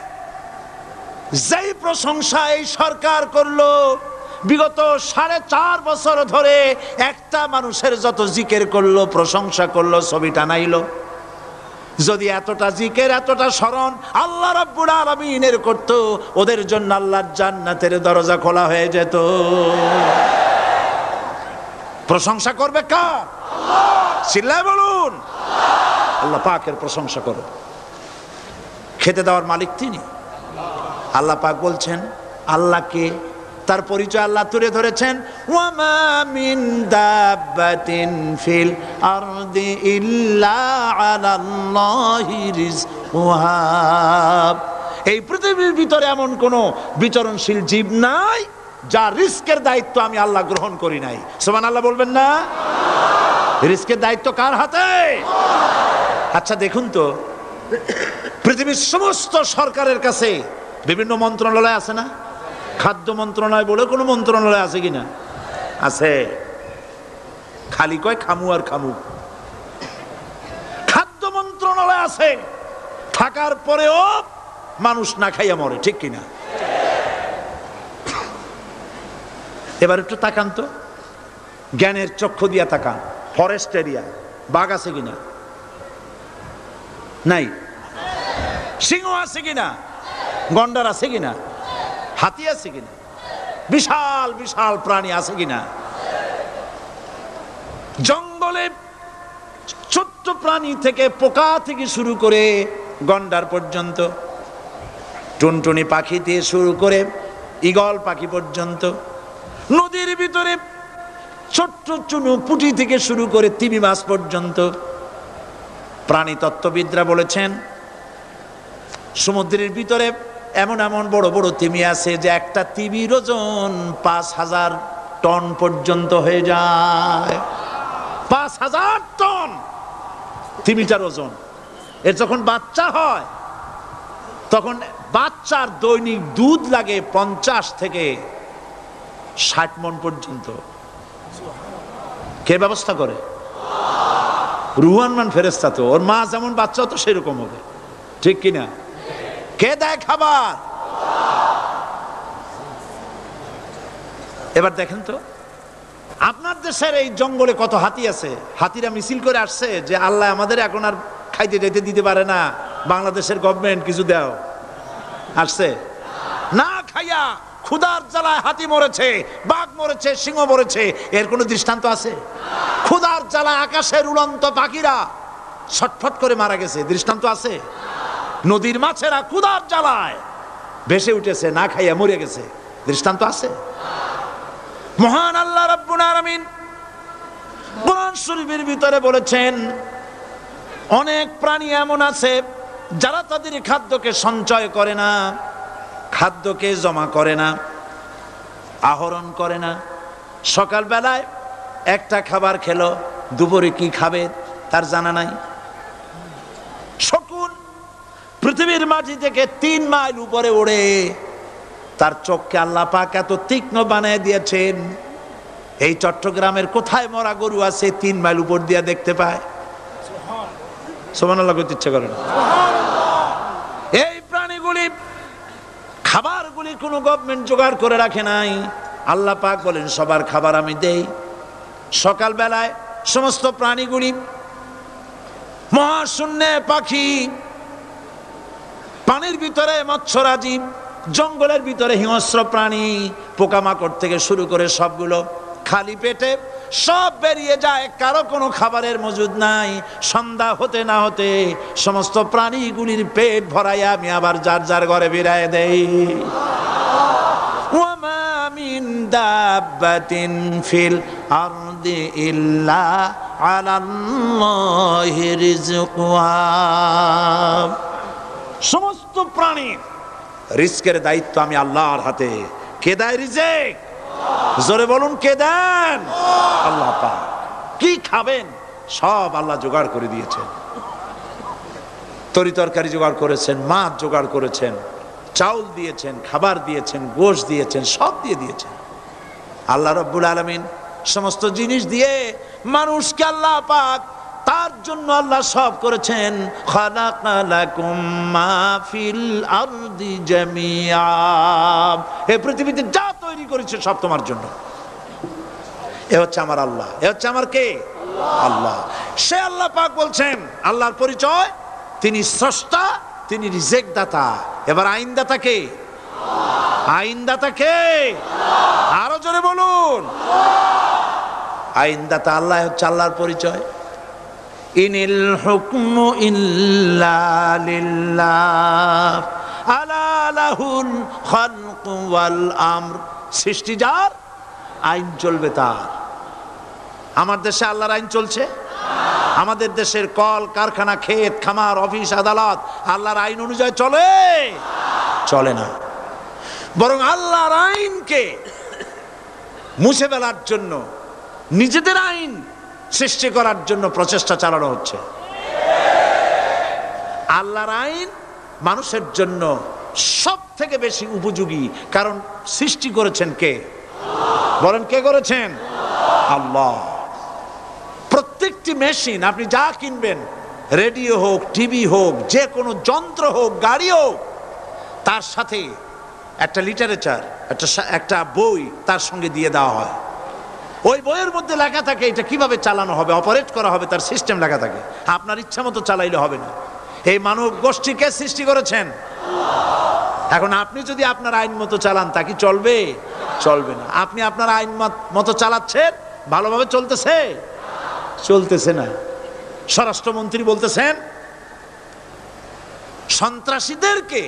যেই প্রশংসা এই সরকার করলো, বিগত 4.5 বছর ধরে একটা মানুষের যত জিকির করলো, প্রশংসা করলো, ছবি টানাইলো, যদি এতটা জিকির, এতটা স্মরণ আল্লাহ রাব্বুল আলামিনের করত, ওদের জন্য আল্লাহর জান্নাতের দরজা খোলা হয়ে যেত। প্রশংসা করবে কার? আল্লাহ। চিল্লায় বলুন, আল্লাহ পাকের প্রশংসা করো। খেতে দেওয়ার মালিক তিনি। আল্লাহ পাক বলছেন, আল্লাহকে তার পরিচয় আল্লাহ তুলে ধরেছেন, ওয়ামা মিন দাব্বাতিন ফিল আরদি ইল্লা আলাল্লাহি রিজকুহা। এই পৃথিবীর ভিতরে এমন কোন বিচরণশীল জীব নাই যার রিস্কের দায়িত্ব আমি আল্লাহ গ্রহণ করি নাই। সুবহানাল্লাহ বলবেন না? রিস্কের দায়িত্ব কার হাতে? আচ্ছা দেখুন তো, পৃথিবীর সমস্ত সরকারের কাছে বিভিন্ন মন্ত্রণালয় আছে না? খাদ্য মন্ত্রণালয় বলে কোনো মন্ত্রণালয় আছে কিনা? আছে। খালি কয় খামু আর খামু। খাদ্য মন্ত্রণালয় আছে, থাকার পরেও মানুষ না খাইয়া মরে, ঠিক কিনা? এবার একটু তাকান তো, জ্ঞানের চক্ষু দিয়া তাকান। ফরেস্ট এরিয়া, বাঘ আছে কিনা? নাই। সিংহ আছে কিনা? গন্ডার আছে কিনা? হাতি আছে কিনা? বিশাল বিশাল প্রাণী আছে কিনা? জঙ্গলে ছোট্ট প্রাণী থেকে, পোকা থেকে শুরু করে গন্ডার পর্যন্ত, টুনটুনি পাখি দিয়ে শুরু করে ঈগল পাখি পর্যন্ত, নদীর ভিতরে ছোট্ট চুনু পুঁটি থেকে শুরু করে তিমি মাছ পর্যন্ত। প্রাণী তত্ত্ববিদরা বলেছেন সমুদ্রের ভিতরে এমন এমন বড় বড় তিমি আছে যে একটা তিমির ওজন 5000 টন পর্যন্ত হয়ে যায়। 5000 টন তিমিটার ওজন। এর যখন বাচ্চা হয় তখন বাচ্চার দৈনিক দুধ লাগে 50 থেকে 60 মণ পর্যন্ত। কে ব্যবস্থা করে? রুহানমান ফেরেশতা। তো ওর মা যেমন বাচ্চা তো সেরকম হবে, ঠিক কিনা? কে দেয় খাবার? এবার দেখেন তো, আপনার দেশের এই জঙ্গলে কত হাতি আছে। হাতিরা মিছিল করে আসছে যে আল্লাহ আমাদের এখন আর খাইতে যেতে দিতে পারে না, বাংলাদেশের গভর্নমেন্ট কিছু দাও। আসছে না, খাইয়া ক্ষুধার জ্বালায় হাতি মরেছে, বাঘ মরেছে, সিংহ মরেছে। এর কোনো দৃষ্টান্ত আছে? ক্ষুধার জ্বালায় আকাশের উড়ন্ত পাখিরা ছটফট করে মারা গেছে, দৃষ্টান্ত আছে? নদীর মাছেরা ক্ষুধার জ্বালায় ভেসে উঠেছে, না খাইয়া মরে গেছে, দৃষ্টান্ত আছে? মহান আল্লাহ রাব্বুল আলামিন কোরআন শরীফের ভিতরে বলেছেন অনেক প্রাণী এমন আছে যারা তাদের খাদ্যকে সঞ্চয় করে না, খাদ্যকে জমা করে না, আহরণ করে না। সকালবেলায় একটা খাবার খেলো, দুপুরে কি খাবে তার জানা নাই। শকুন পৃথিবীর মাটি থেকে 3 মাইল উপরে ওড়ে, তার চোখকে আল্লাহ পাক এত তীক্ষ্ণ বানিয়ে দিয়েছেন। এই চট্টগ্রামের কোথায় মরা গরু আছে 3 মাইল উপর দিয়ে দেখতে পায়? সুবহানাল্লাহ করতে ইচ্ছা করে না। এই প্রাণীগুলি খাবারগুলি কোনো গভর্নমেন্ট জোগাড় করে রাখে নাই। আল্লাহ পাক বলেন সবার খাবার আমি দেই। সকালবেলায় সমস্ত প্রাণীগুলি, মহাশূন্যে পাখি, পানির ভিতরে মৎস্যরাজি, জঙ্গলের ভিতরে হিংস্র প্রাণী, পোকামাকড় থেকে শুরু করে সবগুলো খালি পেটে সব বেরিয়ে যায়, কারো কোনো খাবারের মজুদ নাই। সন্ধ্যা হতে না হতে সমস্ত প্রাণীগুলির পেট ভরাইয়া আমি আবার যার যার ঘরে বেরিয়ে দেই। ওয়ামা মিন দাব্বাতিন ফিল আরদি ইল্লা আলাল্লাহি রিজকুহা। সমস্ত প্রাণীর রিজকের দায়িত্ব আমি আল্লাহর হাতে। কে দেয় রিজক? জোরে বলুন, কে দেন? আল্লাহ পাক। কি খাবেন সব আল্লাহ জোগাড় করে দিয়েছেন। তরি তরকারি জোগাড় করেছেন, মাছ জোগাড় করেছেন, চাউল দিয়েছেন, খাবার দিয়েছেন, গোশত দিয়েছেন, সব দিয়ে দিয়েছেন। আল্লাহ রাব্বুল আলামিন সমস্ত জিনিস দিয়ে মানুষকে আল্লাহ পাক তার জন্য আল্লাহ সব করেছেন। খালাকা লাকুম মা ফিল আরদি জামিআ। এই পৃথিবীতে যা তৈরি করেছে সব তোমার জন্য। এ হচ্ছে আমার আল্লাহ। এ হচ্ছে আমার কে? আল্লাহ। সে আল্লাহ পাক বলছেন, আল্লাহর পরিচয় তিনি স্রষ্টা, তিনি রিজেক দাতা। এবার আইনদাতা কে? আইনদাতা কে? আরো জোরে বলুন। আইনদাতা আল্লাহ হচ্ছে আল্লাহর পরিচয়। ইনিল হুকমু ইল্লা লিল্লাহ আলা লাহুল খালকু ওয়াল আমর সৃষ্টি যার, আইন চলবে তার। আমার দেশে আল্লাহর আইন চলছে? আমাদের দেশের কল কারখানা, ক্ষেত খামার, অফিস আদালত আল্লাহর আইন অনুযায়ী চলে? চলে না। বরং আল্লাহর আইনকে মুছে ফেলার জন্য, নিজেদের আইন সৃষ্টি করার জন্য প্রচেষ্টা চালানো হচ্ছে। আল্লাহর আইন মানুষের জন্য সব থেকে বেশি উপযোগী, কারণ সৃষ্টি করেছেন কে? বলেন, কে করেছেন? আল্লাহ। প্রত্যেকটি মেশিন আপনি যা কিনবেন, রেডিও হোক, টিভি হোক, যে কোনো যন্ত্র হোক, গাড়ি হোক, তার সাথে একটা লিটারেচার, একটা বই তার সঙ্গে দিয়ে দেওয়া হয়। ওই বইয়ের মধ্যে লেখা থাকে এটা কিভাবে চালানো হবে, অপারেট করা হবে, তার সিস্টেম লেখা থাকে। আপনার ইচ্ছা মতো চালাইলে হবে না। এই মানব গোষ্ঠীকে সৃষ্টি করেছেন। এখন আপনি যদি আপনার আইন মতো চালান, তা কি চলবে? চলবে না। আপনি আপনার আইন মতো চালাচ্ছেন, ভালোভাবে চলতেছে? চলতেছে না। স্বরাষ্ট্রমন্ত্রী বলতেছেন সন্ত্রাসীদেরকে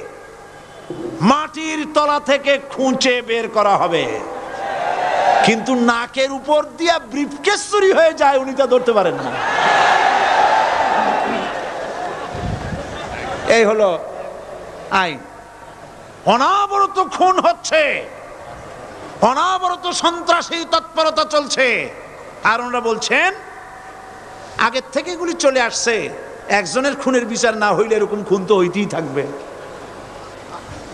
মাটির তলা থেকে খুঁজে বের করা হবে, কিন্তু নাকের উপর দিয়া ব্রিফকেস চুরি হয়ে যায়, উনি তা ধরতে পারেন না। এই হলো আইন। অনাবরত খুন হচ্ছে, অনাবরত সন্ত্রাসী তৎপরতা চলছে, আর ওনারা বলছেন আগের থেকে এগুলি চলে আসছে, একজনের খুনের বিচার না হইলে এরকম খুন তো হইতেই থাকবে।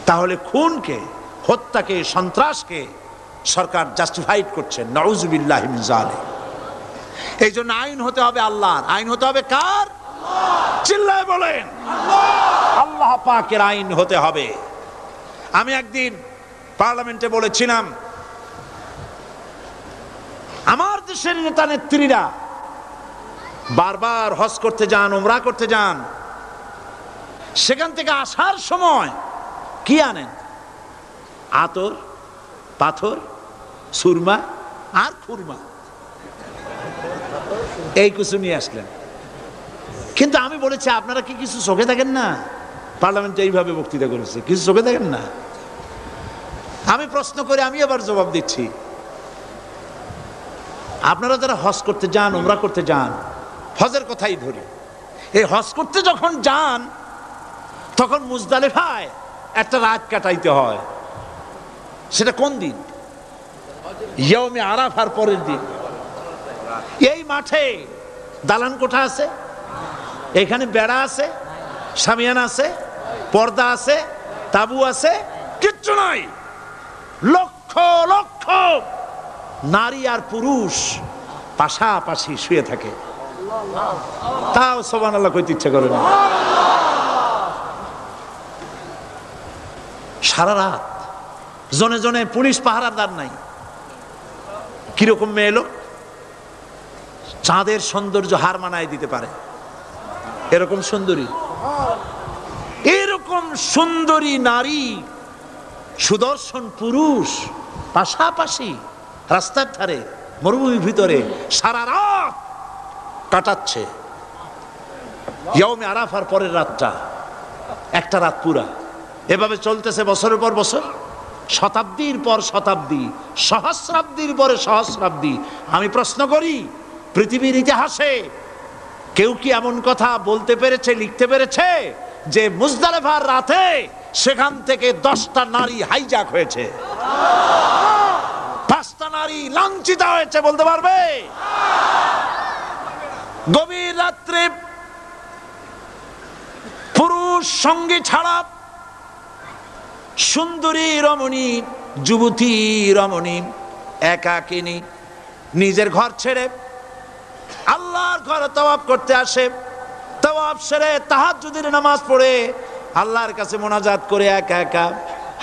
তাহলে খুনকে, হত্যাকে, সন্ত্রাসকে সরকার জাস্টিফাইড করছেন। নাউযুবিল্লাহি মিন যালিক। এই জন্য আইন হতে হবে আল্লাহর। আইন হতে হবে কার? চিল্লায় বলেন, আল্লাহ পাকের আইন হতে হবে। আমি একদিন পার্লামেন্টে বলেছিলাম, আমার দেশের নেতা নেত্রীরা বারবার হজ করতে যান, উমরা করতে যান, সেখান থেকে আসার সময় কি আনেন? আতর, পাথর, সুরমা আর খুরমা, এই কিছু নিয়ে আসলেন। কিন্তু আমি বলেছি, আপনারা কি কিছু চোখে দেখেন না? পার্লামেন্টে এইভাবে বক্তৃতা করেছে, কিছু চোখে দেখেন না? আমি প্রশ্ন করে আমি আবার জবাব দিচ্ছি, আপনারা যারা হজ করতে যান, উমরা করতে যান, হজের কথাই ধরি, এই হজ করতে যখন যান তখন মুজদালিফায় একটা রাত কাটাইতে হয়। সেটা কোন দিন? ইয়ৌমে আরাফার পরের দিন। এই মাঠে দালান কোঠা আছে, এখানে বেড়া আছে, শামিয়ানা আছে, পর্দা আছে, তাবু আছে, কিচ্ছু নাই। লক্ষ লক্ষ নারী আর পুরুষ পাশাপাশি শুয়ে থাকে, তাও সুবহানাল্লাহ কইতে ইচ্ছা করে না। সারা রাত জনে জনে পুলিশ পাহারাদার নাই। কিরকম মেয়ে লোক, চাঁদের সৌন্দর্য হার মানায় দিতে পারে, এরকম সুন্দরী, এরকম সুন্দরী নারী, সুদর্শন পুরুষ পাশাপাশি রাস্তার ধারে মরুভূমির ভিতরে সারা রাত কাটাচ্ছে। ইয়ৌমে আরাফার পরের রাতটা একটা রাত পুরা। এভাবে চলতেছে বছরের পর বছর, শতাব্দীর পর শতাব্দী, সহস্রাব্দীর পরে সহস্রাব্দী। আমি প্রশ্ন করি, পৃথিবীর ইতিহাসে কেউ কি এমন কথা বলতে পেরেছে, লিখতে পেরেছে যে মুজদালিফার রাতে সেখান থেকে 10টা নারী হাইজ্যাক হয়েছে, 5টা নারী লাঞ্ছিত হয়েছে? বলতে পারবে? গভীর রাত্রে পুরুষ সঙ্গী ছাড়া সুন্দরী রমণী, যুবতী রমণী একাকিনী নিজের ঘর ছেড়ে আল্লাহর ঘরে তাওয়াফ করতে আসে। তাওয়াফ সেরে তাহাজ্জুদের নামাজ পড়ে আল্লাহর কাছে মোনাজাত করে একা একা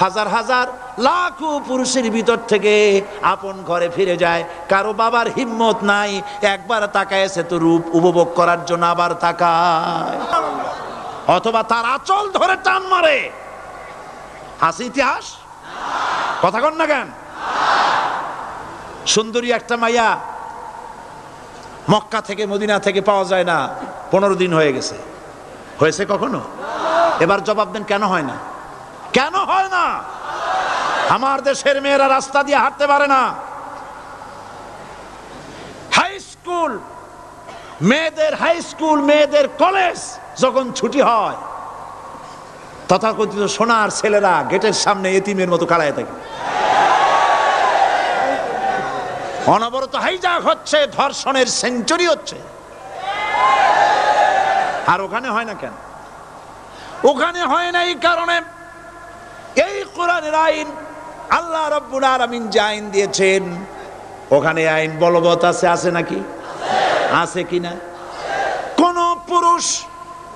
হাজার হাজার লাখো পুরুষের ভিতর থেকে আপন ঘরে ফিরে যায়। কারো বাবার হিম্মত নাই, একবার তাকায়ছে তো রূপ উপভোগ করার জন্য আবার তাকায়, অথবা তার আঁচল ধরে টান মারে। আছে ইতিহাস? কথা কন না কেন? সুন্দরী একটা মাইয়া মক্কা থেকে মদিনা থেকে পাওয়া যায় না, 15 দিন হয়ে গেছে। হয়েছে কখনো? এবার জবাব দেন, কেন হয় না? কেন হয় না? আমার দেশের মেয়েরা রাস্তা দিয়ে হাঁটতে পারে না। হাই স্কুল মেয়েদের কলেজ যখন ছুটি হয়, তথাকথিত সোনার ছেলেরা গেটের সামনে এতিমের মতো কাড়ায় থাকে। অনবরত হাইজাক হচ্ছে, ধর্ষণের সেঞ্চুরি হচ্ছে। আর ওখানে হয় না কেন? ওখানে হয় না এই কারণে, এই কোরআনের আইন আল্লাহ রাব্বুল আলামিন যে আইন দিয়েছেন, ওখানে আইন বলবৎ আছে নাকি? আছে কিনা? কোন পুরুষ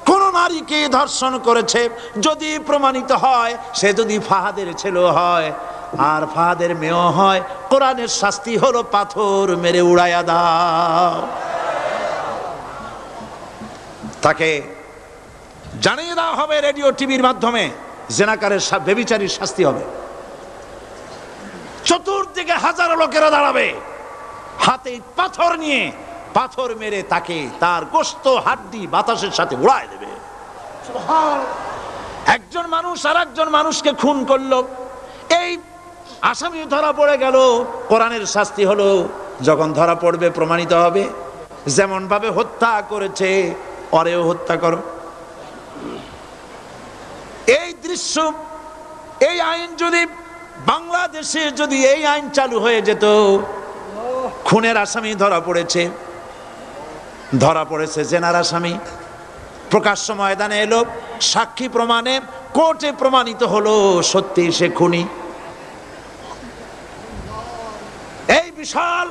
কোন নারীকে ধর্ষণ করেছে যদি প্রমাণিত হয়, সে যদি ফাহাদের ছেলে হয় আর ফাহাদের মেয়েও হয়, কোরআনের শাস্তি হলো পাথর মেরে উড়াইয়া দাও। তাকে জানিয়ে দেওয়া হবে রেডিও টিভির মাধ্যমে, জেনাকারের ব্যভিচারীর শাস্তি হবে। চতুর্দিকে হাজারো লোকেরা দাঁড়াবে, হাতে পাথর নিয়ে, পাথর মেরে তাকে তার গোশত হাড্ডি বাতাসের সাথে উড়ায় দেবে। একজন মানুষ আর একজন মানুষকে খুন করলো, এই আসামি ধরা পড়ে গেল, কোরআনের শাস্তি হলো যখন ধরা পড়বে প্রমাণিত হবে, যেমন ভাবে হত্যা করেছে ওরেও হত্যা করো। এই দৃশ্য, এই আইন যদি বাংলাদেশে যদি এই আইন চালু হয়ে যেত, খুনের আসামি ধরা পড়েছে জেনার আসামি, প্রকাশ্য ময়দানে এলো, সাক্ষী প্রমাণে কোর্টে প্রমাণিত হলো সত্যি সে খুনি। এই বিশাল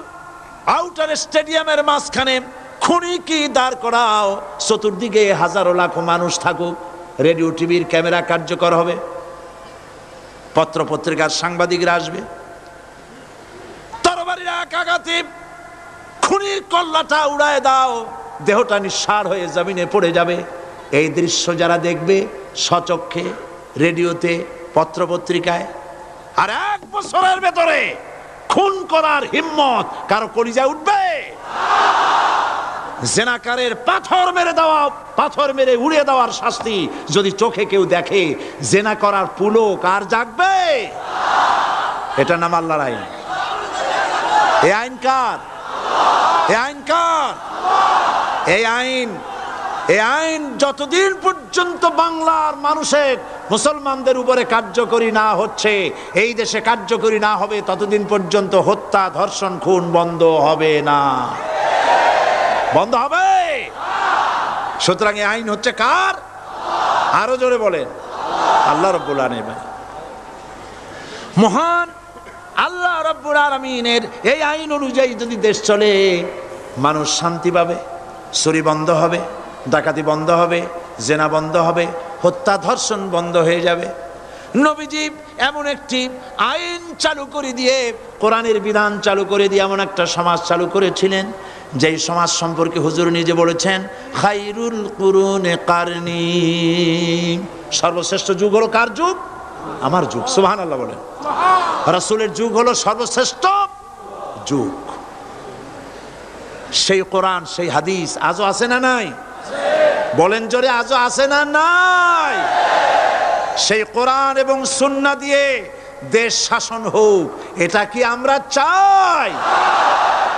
আউটার স্টেডিয়ামের মাঝখানে খুনি কি দাঁড় করাও, চতুর্দিকে হাজারো লাখো মানুষ থাকুক, রেডিও টিভির ক্যামেরা কার্যকর হবে, পত্র পত্রিকার সাংবাদিকরা আসবে, তরবারির এক আঘাতে খুনির কল্লাটা উড়ায় দাও, দেহটা নিঃসার হয়ে জমিনে পড়ে যাবে। এই দৃশ্য যারা দেখবে স্বচক্ষে, রেডিওতে, পত্র পত্রিকায়, আর 1 বছরের ভেতরে খুন করার হিম্মত কারো কলিজায় উঠবে? জেনাকারের পাথর মেরে উড়িয়ে দেওয়ার শাস্তি যদি চোখে কেউ দেখে, জেনা করার পুলক আর জাগবে? এটা নাম আল্লাহর আইন। এই আইন কার? এই আইন যতদিন পর্যন্ত বাংলার মানুষের, মুসলমানদের উপরে কার্যকরী না হচ্ছে, এই দেশে কার্যকরী না হবে, ততদিন পর্যন্ত হত্যা, ধর্ষণ, খুন বন্ধ হবে না। বন্ধ হবে। সুতরাং এই আইন হচ্ছে কার? আরো জোরে বলেন, আল্লাহ রাব্বুল আলামিন। মহান আল্লাহ রাব্বুল আলামিনের এই আইন অনুযায়ী যদি দেশ চলে, মানুষ শান্তি পাবে, চুরি বন্ধ হবে, ডাকাতি বন্ধ হবে, জেনা বন্ধ হবে, হত্যা ধর্ষণ বন্ধ হয়ে যাবে। নবীজি এমন একটি আইন চালু করে দিয়ে, কোরআনের বিধান চালু করে দিয়ে এমন একটা সমাজ চালু করেছিলেন, যেই সমাজ সম্পর্কে হুজুর নিজে বলেছেন, খায়রুল কুরুনে কারনি, সর্বশ্রেষ্ঠ যুগ হলো কার যুগ? আমার যুগ। সুবহানাল্লাহ বলেন। রাসূলের যুগ হলো সর্বশ্রেষ্ঠ যুগ। সেই কোরআন, সেই হাদিস আজও আছে না নাই? বলেন জোরে, আজও আছে না নাই? সেই কোরআন এবং সুন্নাহ দিয়ে দেশ শাসন হোক, এটা কি আমরা চাই?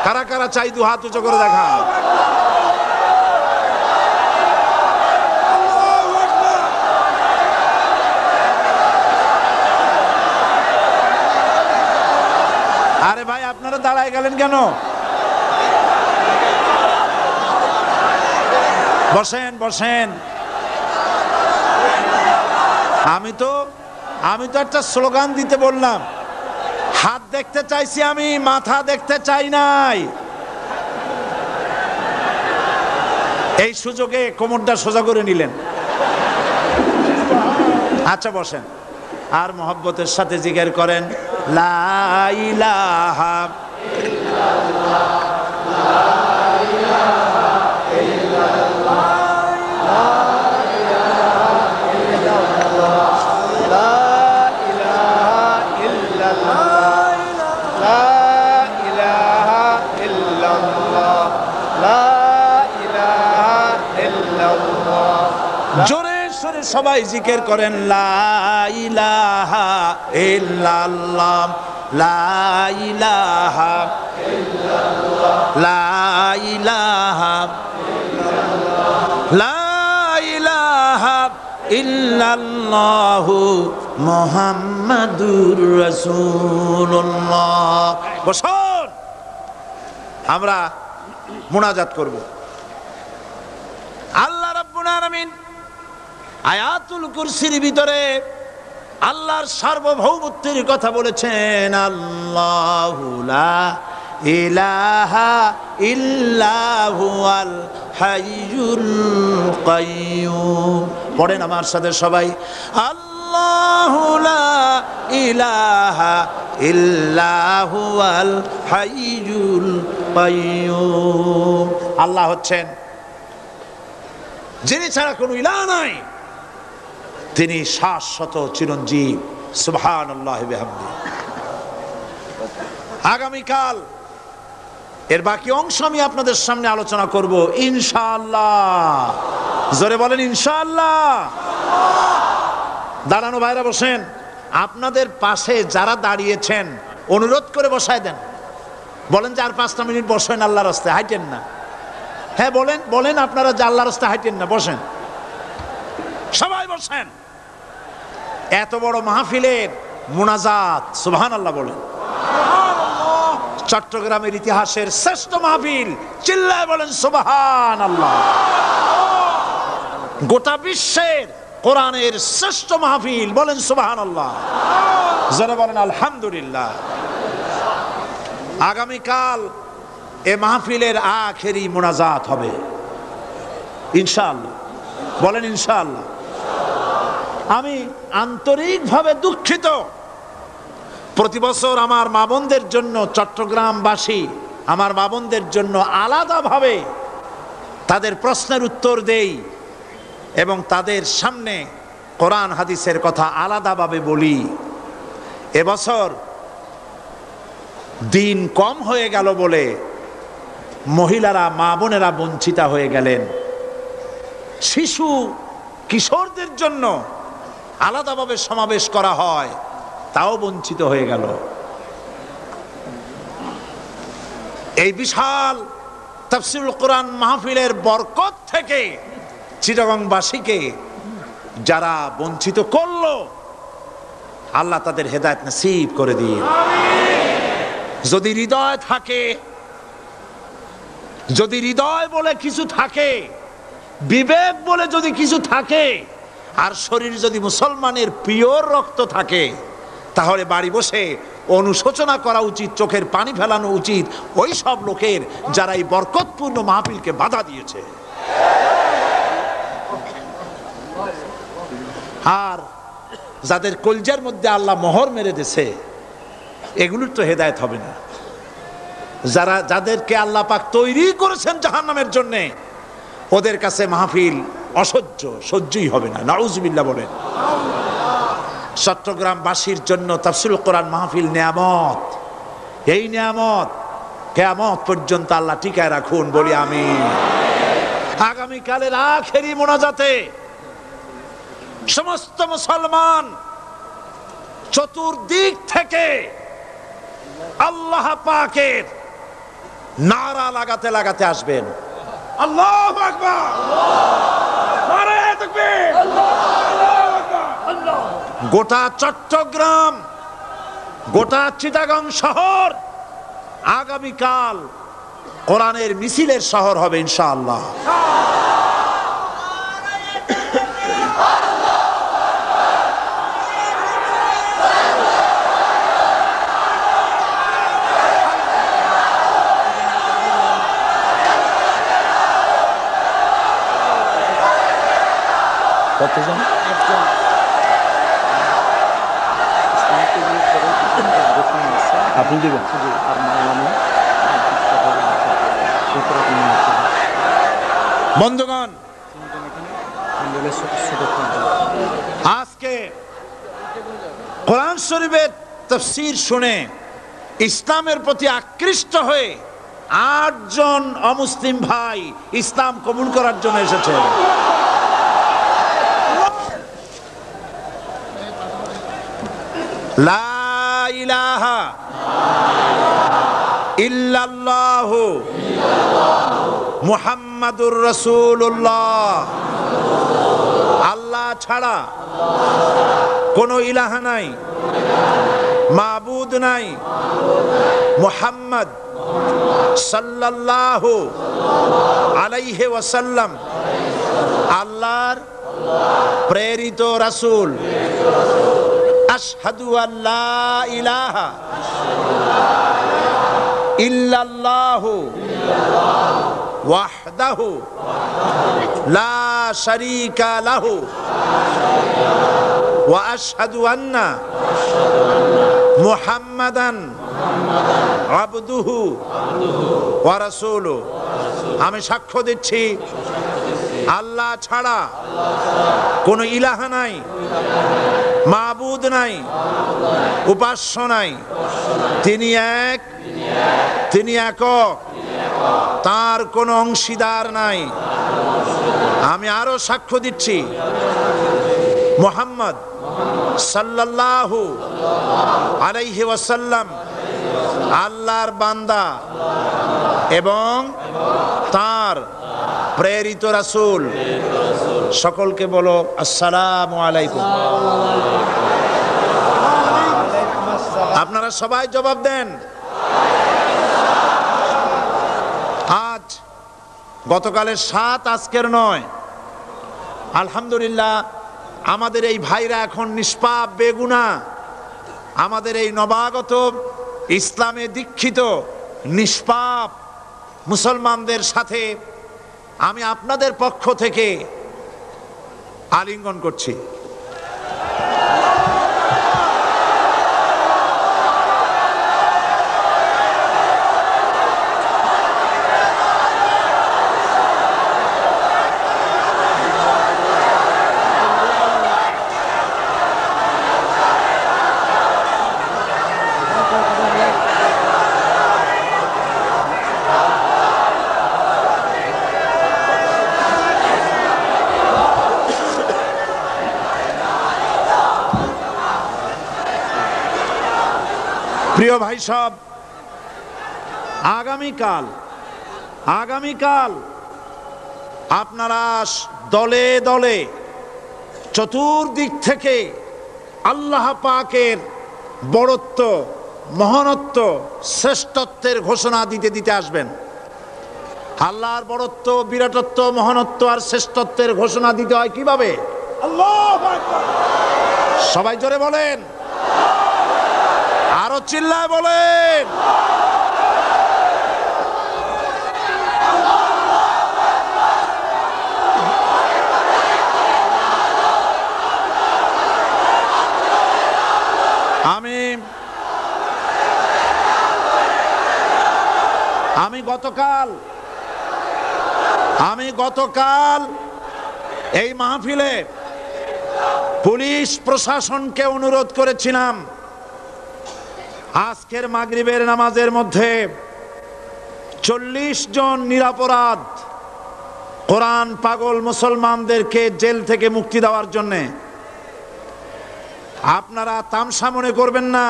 কারা কারা চাই? দু হাত উঁচু করে দেখা। আরে ভাই, আপনারা দাঁড়ায় গেলেন কেন? বসেন বসেন। আমি তো একটা স্লোগান দিতে বললাম, হাত দেখতে চাইছি আমি, মাথা দেখতে চাই নাই। এই সুযোগে কোমরটা সোজা করে নিলেন। আচ্ছা বসেন, আর মহব্বতের সাথে জিকির করেন, লা ইলাহা ইল্লাল্লাহ, লা ইলাহা ইল্লাল্লাহ, লা ইলাহা ইল্লাল্লাহ, লা ইলাহা ইল্লাল্লাহ, লা ইলাহা ইল্লাল্লাহ, লা ইলাহা ইল্লাল্লাহ। জোরে সরে সবাই সবাই জিকির করেন লা ইলাহা ইল্লাল্লাহ, লা ইলাহা ইল্লাল্লাহ, লা ইলাহা ইল্লাল্লাহ, লা ইলাহা ইল্লাল্লাহু মুহাম্মাদুর রাসূলুল্লাহ। বসুন, আমরা মুনাজাত করব। আল্লাহ রাব্বুল আলামিন আয়াতুল কুরসির ভিতরে আল্লাহর সার্বভৌমত্বের কথা বলেছেন। আল্লাহু লা ইলাহা ইল্লা হুয়াল হাইয়ুল কাইয়্যুম। পড়েন আমার সাথে সবাই, আল্লাহু লা ইলাহা ইল্লা হুয়াল হাইয়ুল কাইয়্যুম। আল্লাহ হচ্ছেন যিনি ছাড়া কোনো ইলাহ নাই, তিনি শাশ্বত চিরঞ্জীব। সুবহানাল্লাহি ওয়া বিহামদিহি। আগামীকাল এর বাকি অংশ আমি আপনাদের সামনে আলোচনা করব ইনশাআল্লাহ। জোরে বলেন ইনশাআল্লাহ। দাঁড়ানো ভাইরা বসেন, আপনাদের পাশে যারা দাঁড়িয়েছেন অনুরোধ করে বসায় দেন। বলেন যে আর 5টা মিনিট বসেন, আল্লাহর রাস্তায় হাঁটেন না। হ্যাঁ বলেন, বলেন আপনারা যে আল্লাহর রাস্তায় হাঁটেন না, বসেন, সবাই বসেন। এত বড় মাহফিলের মুনাজাত, সুবহানাল্লাহ বলেন। চট্টগ্রামের ইতিহাসের শ্রেষ্ঠ মাহফিল, চিল্লায় বলেন সুবহানাল্লাহ। গোটা বিশ্বের কোরআনের শ্রেষ্ঠ মাহফিল, বলেন সুবহানাল্লাহ। যারা বলেন আলহামদুলিল্লাহ। আগামীকাল এ মাহফিলের আখেরি মুনাজাত হবে ইনশাআল্লাহ। বলেন ইনশাআল্লাহ। আমি আন্তরিকভাবে দুঃখিত, প্রতি বছর আমার মা বোনদের জন্য, চট্টগ্রামবাসী আমার মা বোনদের জন্য আলাদাভাবে তাদের প্রশ্নের উত্তর দেই এবং তাদের সামনে কোরআন হাদিসের কথা আলাদাভাবে বলি। এবছর দিন কম হয়ে গেল বলে মহিলারা, মা বোনেরা বঞ্চিতা হয়ে গেলেন। শিশু কিশোরদের জন্য আলাদাভাবে সমাবেশ করা হয়, তাও বঞ্চিত হয়ে গেল। এই বিশাল তাফসীরুল কোরআন মাহফিলের বরকত থেকে চিটাগংবাসীকে যারা বঞ্চিত করলো, আল্লাহ তাদের হেদায়েত নসিব করে দিন। যদি হৃদয় থাকে, যদি হৃদয় বলে কিছু থাকে, বিবেক বলে যদি কিছু থাকে, আর শরীর যদি মুসলমানের পিওর রক্ত থাকে, তাহলে বাড়ি বসে অনুশোচনা করা উচিত, চোখের পানি ফেলানো উচিত ওই সব লোকের যারা এই বরকতপূর্ণ মাহফিলকে বাধা দিয়েছে। আর যাদের কলজার মধ্যে আল্লাহ মোহর মেরে দিয়েছে, এগুলোর তো হেদায়েত হবে না। যাদেরকে আল্লাহ পাক তৈরি করেছেন জাহান্নামের জন্য, ওদের কাছে মাহফিল অসহ্য, সহ্যই হবে না। নাউজুবিল্লাহ বলেন। চট্টগ্রামবাসীর জন্য তাফসীরুল কোরআন মাহফিল নিয়ামত। এই নিয়ামত কিয়ামত পর্যন্ত আল্লাহ টিকায় রাখুন, বলি আমিন। আগামীকালের আখেরি মোনাজাতে সমস্ত মুসলমান চতুর্দিক থেকে আল্লাহ পাকের নারা লাগাতে লাগাতে আসবেন। আল্লাহু আকবার, নারায়ে তাকবীর। গোটা চট্টগ্রাম, গোটা চিটাগং শহর আগামীকাল কোরআনের মিছিলের শহর হবে ইনশাআল্লাহ। কতজন? আপনি দেবেন? বন্ধুগণ, আজকে কোরআন শরীফের তাফসীর শুনে ইসলামের প্রতি আকৃষ্ট হয়ে 8 জন অমুসলিম ভাই ইসলাম কবুল করার জন্য এসেছে। লা ইলাহা ইল্লাল্লাহু মুহাম্মাদুর রাসূলুল্লাহ। আল্লাহ ছাড়া কোনো ইলাহা নাই, মাবুদ নাই। মুহাম্মদ সাল্লাল্লাহু আলাইহি ওয়াসাল্লাম আল্লাহর প্রেরিত রাসূল। আশহাদু আল্লা ইলাহা ইল্লাল্লাহু ওয়াহদাহু লা শারীকা লাহু ওয়া আশহাদু আন্না মুহাম্মাদান আবদুহু ওয়া রাসূলুহু। আমি সাক্ষ্য দিচ্ছি আল্লাহ ছাড়া কোনো ইলাহা নাই, মাবুদ নাই, উপাস্য নাই। তিনি এক, তিনি একক, তার কোনো অংশীদার নাই। আমি আরো সাক্ষ্য দিচ্ছি মুহাম্মদ সাল্লাল্লাহু আলাইহি ওয়াসাল্লাম আল্লাহর বান্দা এবং তার প্রেরিত রাসূল। সকলকে বলো আসসালামু আলাইকুম। আপনারা সবাই জবাব দেন। আজ গতকালের ৭, আজকের ৯। আলহামদুলিল্লাহ, আমাদের এই ভাইরা এখন নিষ্পাপ, বেগুনাহ। আমাদের এই নবাগত ইসলামে দীক্ষিত নিষ্পাপ মুসলমানদের সাথে আমি আপনাদের পক্ষ থেকে আলিঙ্গন করছি। প্রিয় ভাই সব, আগামীকাল আপনারা দলে দলে চতুর্দিক থেকে আল্লাহ পাকের বড়ত্ব, মহানত্ব, শ্রেষ্ঠত্বের ঘোষণা দিতে দিতে আসবেন। আল্লাহর বড়ত্ব, বিরাটত্ব, মহানত্ব আর শ্রেষ্ঠত্বের ঘোষণা দিতে হয় কিভাবে? আল্লাহু আকবার। সবাই জোরে বলেন, আরো চিল্লায় বলেন। আমি গতকাল এই মাহফিলে পুলিশ প্রশাসনকে অনুরোধ করেছিলাম, আজকের মাগরিবের নামাজের মধ্যে 40 জন নিরপরাধ কোরআন পাগল মুসলমানদেরকে জেল থেকে মুক্তি দেওয়ার জন্য। আপনারা তামসা মনে করবেন না।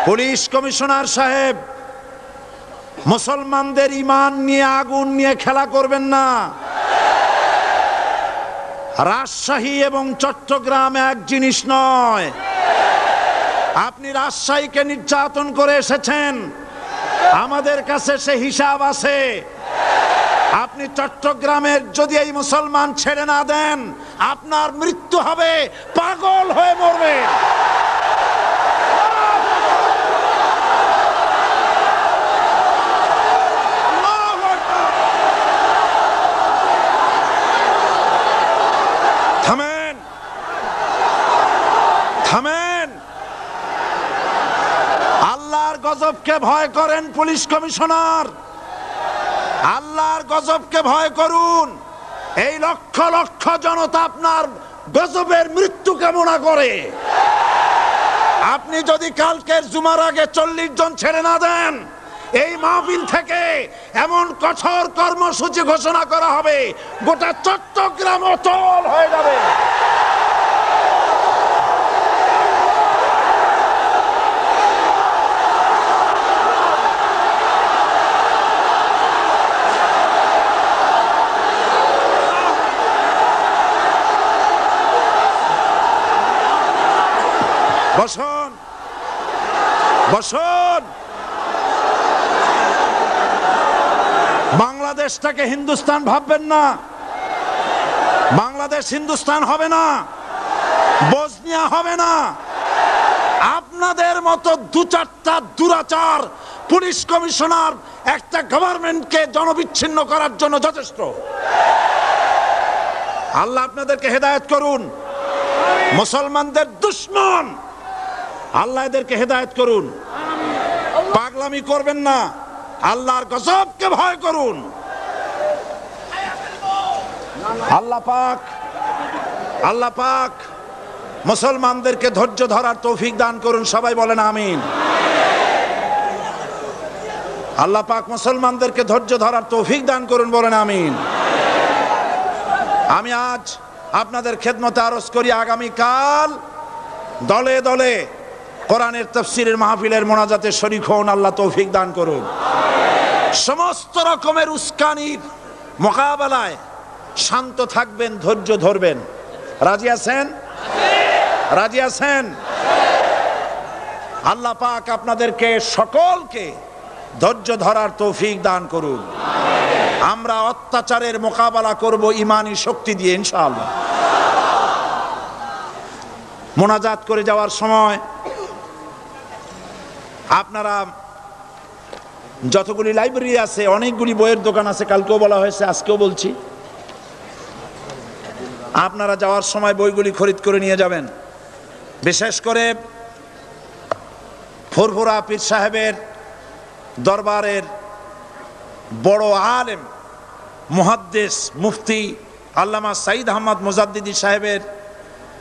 পুলিশ কমিশনার সাহেব, মুসলমানদের ঈমান নিয়ে, আগুন নিয়ে খেলা করবেন না। রাজশাহী এবং চট্টগ্রাম এক জিনিস নয়। আপনি রাজশাহীকে নির্যাতন করে এসেছেন, আমাদের কাছে সে হিসাব আছে। আপনি চট্টগ্রামের যদি এই মুসলমান ছেড়ে না দেন, আপনার মৃত্যু হবে, পাগল হয়ে মরবে। থামেন। আল্লাহর গজবকে ভয় করেন পুলিশ কমিশনার, আল্লাহর গজবকে ভয় করুন। এই লক্ষ লক্ষ জনতা আপনার গজবের মৃত্যু কামনা করে। আপনি যদি কালকের জুমার আগে 40 জন ছেড়ে না দেন, এই মাহফিল থেকে এমন কঠোর কর্মসূচি ঘোষণা করা হবে, গোটা চট্টগ্রাম অচল হয়ে যাবে। বসুন, বসুন। বাংলাদেশটাকে হিন্দুস্তান ভাববেন না, বাংলাদেশ হিন্দুস্তান হবে না, বসনিয়া হবে না। আপনাদের মতো দু চারটা দুরাচার পুলিশ কমিশনার একটা গভর্নমেন্টকে জনবিচ্ছিন্ন করার জন্য যথেষ্ট। আল্লাহ আপনাদেরকে হেদায়েত করুন। মুসলমানদের দুশমন, আল্লাহ এদেরকে হেদায়েত করুন। পাগলামি করবেন না, আল্লাহর গজবকে ভয় করুন। আল্লাহ পাক, আল্লাহ পাক মুসলমানদেরকে ধৈর্য ধরার তৌফিক দান করুন। সবাই বলেন আমিন। আল্লাহ পাক মুসলমানদেরকে ধৈর্য ধরার তৌফিক দান করুন, বলেন আমিন। আমি আজ আপনাদের খেদমতে আরজ করি, আগামীকাল দলে দলে কোরআনের তাফসীরের মাহফিলের মোনাজাতে শরীক হন। আল্লাহ তৌফিক দান করুন। সমস্ত রকমের উস্কানির মোকাবেলায় শান্ত থাকবেন, ধৈর্য ধরবেন। রাজি আছেন? রাজি আছেন? আল্লাহ পাক আপনাদেরকে সকলকে ধৈর্য ধরার তৌফিক দান করুন। আমরা অত্যাচারের মোকাবেলা করব ঈমানি শক্তি দিয়ে ইনশাআল্লাহ। মোনাজাত করে যাওয়ার সময় আপনারা যতগুলি লাইব্রেরি আছে, অনেকগুলি বইয়ের দোকান আছে, কালকেও বলা হয়েছে, আজকেও বলছি, আপনারা যাওয়ার সময় বইগুলি খরিদ করে নিয়ে যাবেন। বিশেষ করে ফুরফুরা পীর সাহেবের দরবারের বড় আলেম মুহাদ্দিস মুফতি আল্লামা সাইদ আহমদ মুজাদ্দিদি সাহেবের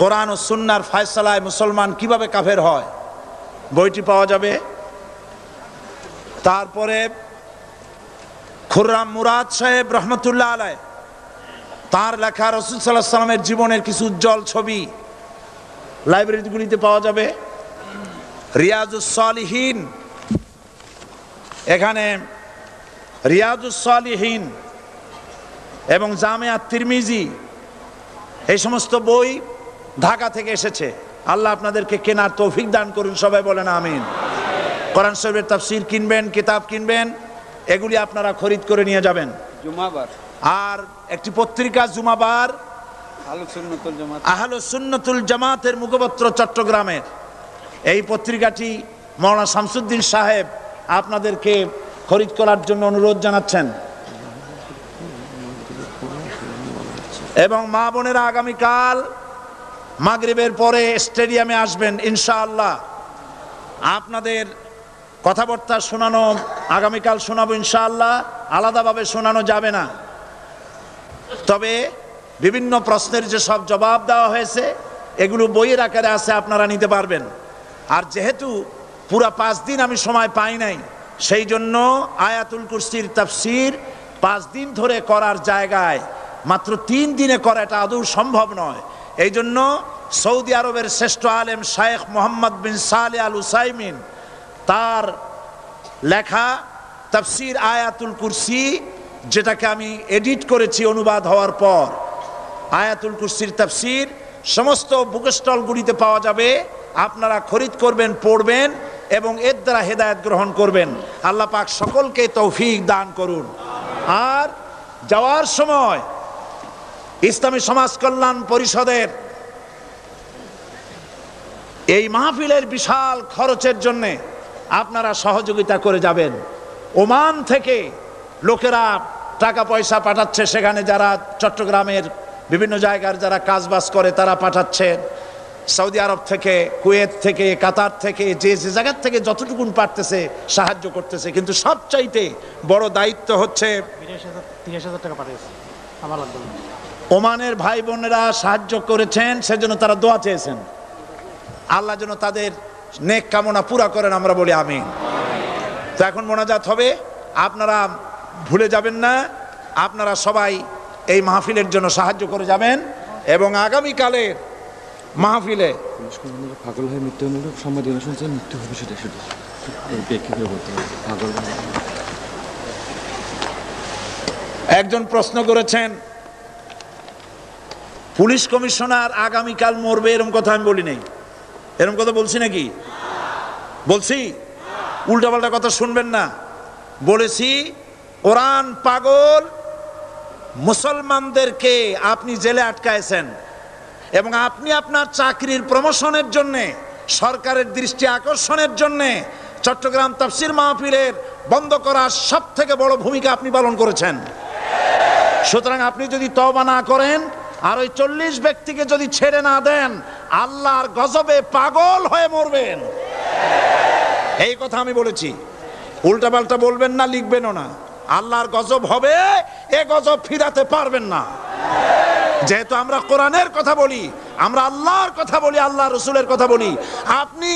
কোরআন ও সুন্নাহর ফায়সালায় মুসলমান কিভাবে কাফের হয়, বইটি পাওয়া যাবে। তারপরে খুররাম মুরাদ সাহেব রহমতুল্লাহ আলাইহ, তার লেখা রাসূল সাল্লাল্লাহু আলাইহি সাল্লামের জীবনের কিছু উজ্জ্বল ছবি লাইব্রেরিগুলিতে পাওয়া যাবে। রিয়াজুস সালিহিন, এখানে রিয়াজুস সালিহিন এবং জামিয়া তিরমিজি, এই সমস্ত বই ঢাকা থেকে এসেছে। আল্লাহ আপনাদেরকে কেনার তৌফিক দান করুন। সবাই বলেন আমিন। কোরআন শরীফের তাফসীর কিনবেন, কিতাব কিনবেন, এগুলি আপনারা খরিদ করে নিয়ে যাবেন। জুমাবার আর একটি পত্রিকা জুমাবার, আহলুস সুন্নাতুল জামাতের মুখপত্র চট্টগ্রামের, এই পত্রিকাটি মাওলানা শামসুদ্দিন সাহেব আপনাদেরকে খরিদ করার জন্য অনুরোধ জানাচ্ছেন। এবং মা বোনেরা আগামীকাল মাগরিবের পরে স্টেডিয়ামে আসবেন ইনশাআল্লাহ। আপনাদের কথাবার্তা শোনানো আগামীকাল শোনাবো ইনশাআল্লাহ, আলাদাভাবে শোনানো যাবে না। তবে বিভিন্ন প্রশ্নের যে সব জবাব দেওয়া হয়েছে এগুলো বইয়ের আকারে আছে, আপনারা নিতে পারবেন। আর যেহেতু পুরা 5 দিন আমি সময় পাই নাই, সেই জন্য আয়াতুল কুরসির তাফসীর 5 দিন ধরে করার জায়গায় মাত্র 3 দিনে করা এটা আদৌ সম্ভব নয়। এই জন্য সৌদি আরবের শ্রেষ্ঠ আলেম শায়েখ মোহাম্মদ বিন সালেহ আল উসাইমিন তার লেখা তাফসীর আয়াতুল কুরসি, যেটাকে আমি এডিট করেছি অনুবাদ হওয়ার পর, আয়াতুল কুরসির তাফসীর সমস্ত বুক স্টলগুলিতে পাওয়া যাবে। আপনারা খরিদ করবেন, পড়বেন এবং এর দ্বারা হেদায়েত গ্রহণ করবেন। আল্লাহ পাক সকলকে তৌফিক দান করুন। আর যাওয়ার সময় ইসলামী সমাজ কল্যাণ পরিষদের এই মাহফিলের বিশাল খরচের জন্যে আপনারা সহযোগিতা করে যাবেন। ওমান থেকে লোকেরা টাকা পয়সা পাঠাচ্ছে, সেখানে যারা চট্টগ্রামের বিভিন্ন জায়গার যারা কাজবাজ করে তারা পাঠাচ্ছে, সৌদি আরব থেকে, কুয়েত থেকে, কাতার থেকে, যে যে জায়গার থেকে যতটুকুন পারতেছে সাহায্য করতেছে। কিন্তু সবচাইতে বড় দায়িত্ব হচ্ছে 30,000 টাকা পাঠিয়েছে আমার লাগবে। ওমানের ভাই বোনেরা সাহায্য করেছেন, সেজন্য তারা দোয়া চেয়েছেন। আল্লাহ যেন তাদের নেক কামনা পুরা করেন, আমরা বলি আমিন। তো এখন মোনাজাত হবে, আপনারা ভুলে যাবেন না, আপনারা সবাই এই মাহফিলের জন্য সাহায্য করে যাবেন। এবং আগামীকালের মাহফিলে পাগল হয়ে মৃত্যু হলো, সংবাদ শুনছেন মৃত্যু হবে, সেটা শুধু বলতে হবে পাগল। একজন প্রশ্ন করেছেন, পুলিশ কমিশনার আগামীকাল মরবে, এরকম কথা আমি বলি নাই। এরকম কথা বলছি নাকি? বলছি? উল্টাপাল্টা কথা শুনবেন না। বলেছি কোরআন পাগল মুসলমানদেরকে আপনি জেলে আটকায়ছেন এবং আপনি আপনার চাকরির প্রমোশনের জন্য, সরকারের দৃষ্টি আকর্ষণের জন্য চট্টগ্রাম তাফসীর মাহফিলের বন্ধ করার সব থেকে বড় ভূমিকা আপনি পালন করেছেন। সুতরাং আপনি যদি তওবা না করেন আর ওই 40 ব্যক্তিকে যদি ছেড়ে না দেন, আল্লাহর গজবে পাগল হয়ে মরবেন। এই কথা আমি বলেছি। উল্টাপাল্টা বলবেন না, লিখবেনও না। আল্লাহর গজব হবে, এ গজব ফিরাতে পারবেন না। যেহেতু আমরা কোরআনের কথা বলি, আমরা আল্লাহর কথা বলি, আল্লাহ রসুলের কথা বলি। আপনি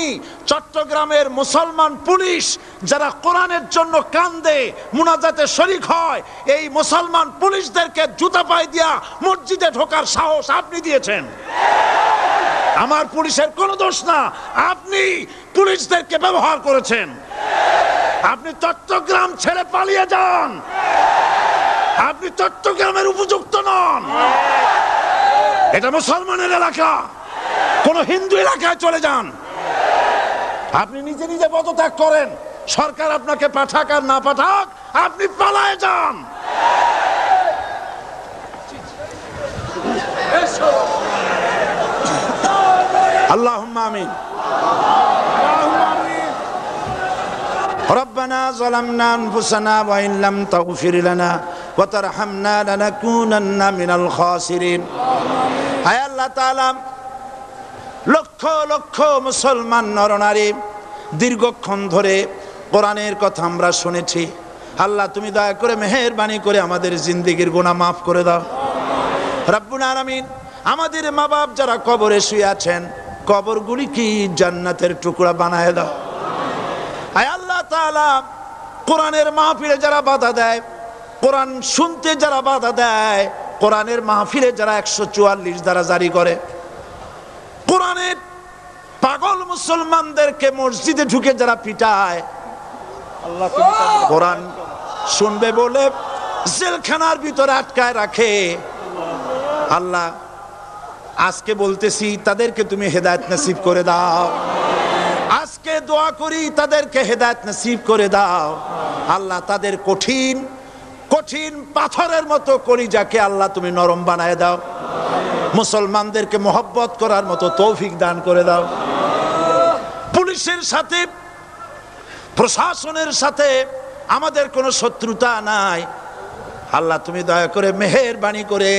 চট্টগ্রামের মুসলমান পুলিশ যারা কোরআনের জন্য কান্দে, মুনাজাতে শরীক হয়, এই মুসলমান পুলিশদেরকে জুতা পায়ে দিয়া মসজিদে ঢোকার সাহস আপনি দিয়েছেন। আমার পুলিশের কোনো দোষ না, আপনি পুলিশদেরকে ব্যবহার করেছেন। আপনি চট্টগ্রাম ছেড়ে পালিয়ে যান, আপনি চট্টগ্রামের উপযুক্ত নন। এটা মুসলমানের এলাকা, কোন হিন্দু এলাকায় চলে যান। আপনি নিজে নিজে পদত্যাগ করেন, সরকার আপনাকে পাঠাক আর না পাঠাক, আপনি পালায়ে যান। আল্লাহুম্মা আমিন। ربنا ظلمنا أنفسنا وإن لم تغفر لنا وترحمنا لنكونن من الخاسرين। হায় আল্লাহ তাআলা, লক্ষ লক্ষ মুসলমান নরনারী দীর্ঘক্ষণ ধরে কোরআনের কথা আমরা শুনেছি। আল্লাহ তুমি দয়া করে মেহেরবানি করে আমাদের জিন্দেগির গুনাহ মাফ করে দাও রব্বুল আলামিন। আমাদের মা বাপ যারা কবরে শুয়ে আছেন, কবরগুলি কি জান্নাতের টুকরা বানায় দাও। আয় আল্লাহ তাআলা, কোরআনের মাহফিলে যারা বাধা দেয়, কোরআন শুনতে যারা বাধা দেয়, কোরআনের মাহফিলে যারা 144 দ্বারা জারি করে, কোরআনের পাগল মুসলমানদেরকে মসজিদে ঢুকে যারা পিটায়, আল্লাহ তুমি কোরআন শুনবে বলে জেলখানার ভিতরে আটকায় রাখে, আল্লাহ আজকে বলতেছি তাদেরকে তুমি হেদায়েত নসিব করে দাও। আজকে দোয়া করি তাদেরকে হেদায়েত নসিব করে দাও। আল্লাহ তাদের কঠিন কঠিন পাথরের মতো কলিজাকে আল্লাহ তুমি নরম বানায় দাও। মুসলমানদেরকে মহব্বত করার মতো তৌফিক দান করে দাও। পুলিশের সাথে, প্রশাসনের সাথে আমাদের কোনো শত্রুতা নাই। আল্লাহ তুমি দয়া করে মেহেরবানি করে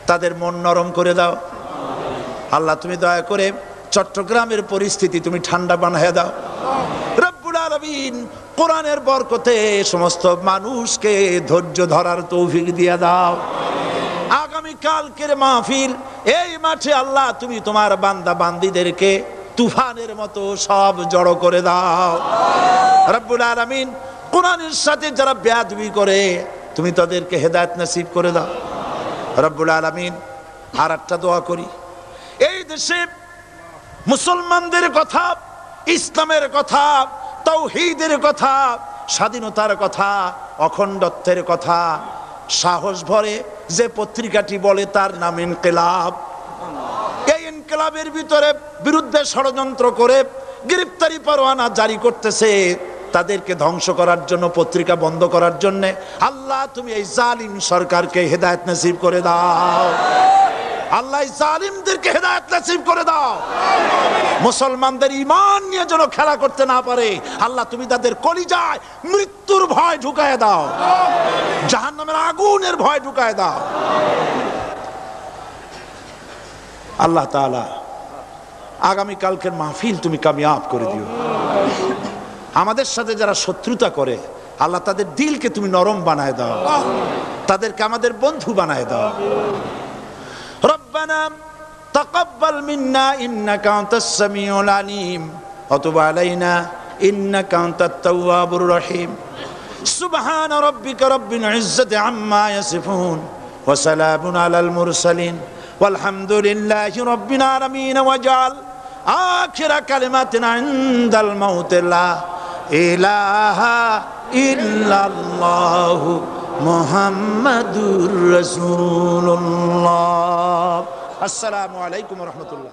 তাদের মন নরম করে দাও। আল্লাহ তুমি দয়া করে চট্টগ্রামের পরিস্থিতি তুমি ঠান্ডা বানায় দাও রব্বুল আলামিন। কোরআনের বরকতে সমস্ত মানুষকে ধৈর্য ধরার তৌফিক দিয়ে দাও। আগামী কালকের মাহফিল এই মাঠে আল্লাহ তুমি তোমার বান্দা বান্দীদেরকে তুফানের মতো সব জড়ো করে দাও রব্বুল আলামিন। কোরআনের সাথে যারা বেয়াদবি করে তুমি তাদেরকে হেদায়েত নসিব করে দাও রব্বুল আলামিন। আর একটা দোয়া করি, এই দেশে মুসলমানদের কথা, ইসলামের কথা, তাওহীদের কথা, স্বাধীনতার কথা, অখণ্ডত্বের কথা সাহস ভরে যে পত্রিকাটি বলে তার নাম ইনকিলাব। এই ইনকিলাবের ভিতরে বিরুদ্ধে ষড়যন্ত্র করে গ্রেফতারি পরোয়ানা জারি করতেছে তাদেরকে ধ্বংস করার জন্য, পত্রিকা বন্ধ করার জন্য। আল্লাহ তুমি এই জালিম সরকারকে হেদায়েত নসিব করে দাও। আল্লাহ জালিমদেরকে হেদায়েত নসিব করে দাও। মুসলমানদের ঈমান নিয়ে যেন খেলা করতে না পারে আল্লাহ তুমি তাদের কলিজায় মৃত্যুর ভয় ঢুকায় দাও, জাহান্নামের আগুনের ভয় ঢুকায় দাও। আল্লাহ তাআলা আগামী কালকের মাহফিল তুমি কামিয়াব করে দিও। আমাদের সাথে যারা শত্রুতা করে আল্লাহ তাদের দিলকে তুমি নরম বানায় দাও, তাদেরকে আমাদের বন্ধু বানায় দাও। ربنا تقبل منا إنك أنت السميع العليم وتب علينا إنك أنت التواب الرحيم سبحان ربك رب العزة عما يصفون وسلام على المرسلين والحمد لله رب العالمين واجعل آخر كلماتنا عند الموت لا إله إلا الله মুহাম্মাদুর রাসূলুল্লাহ। আসসালামু আলাইকুম ওয়া রাহমাতুল্লাহ।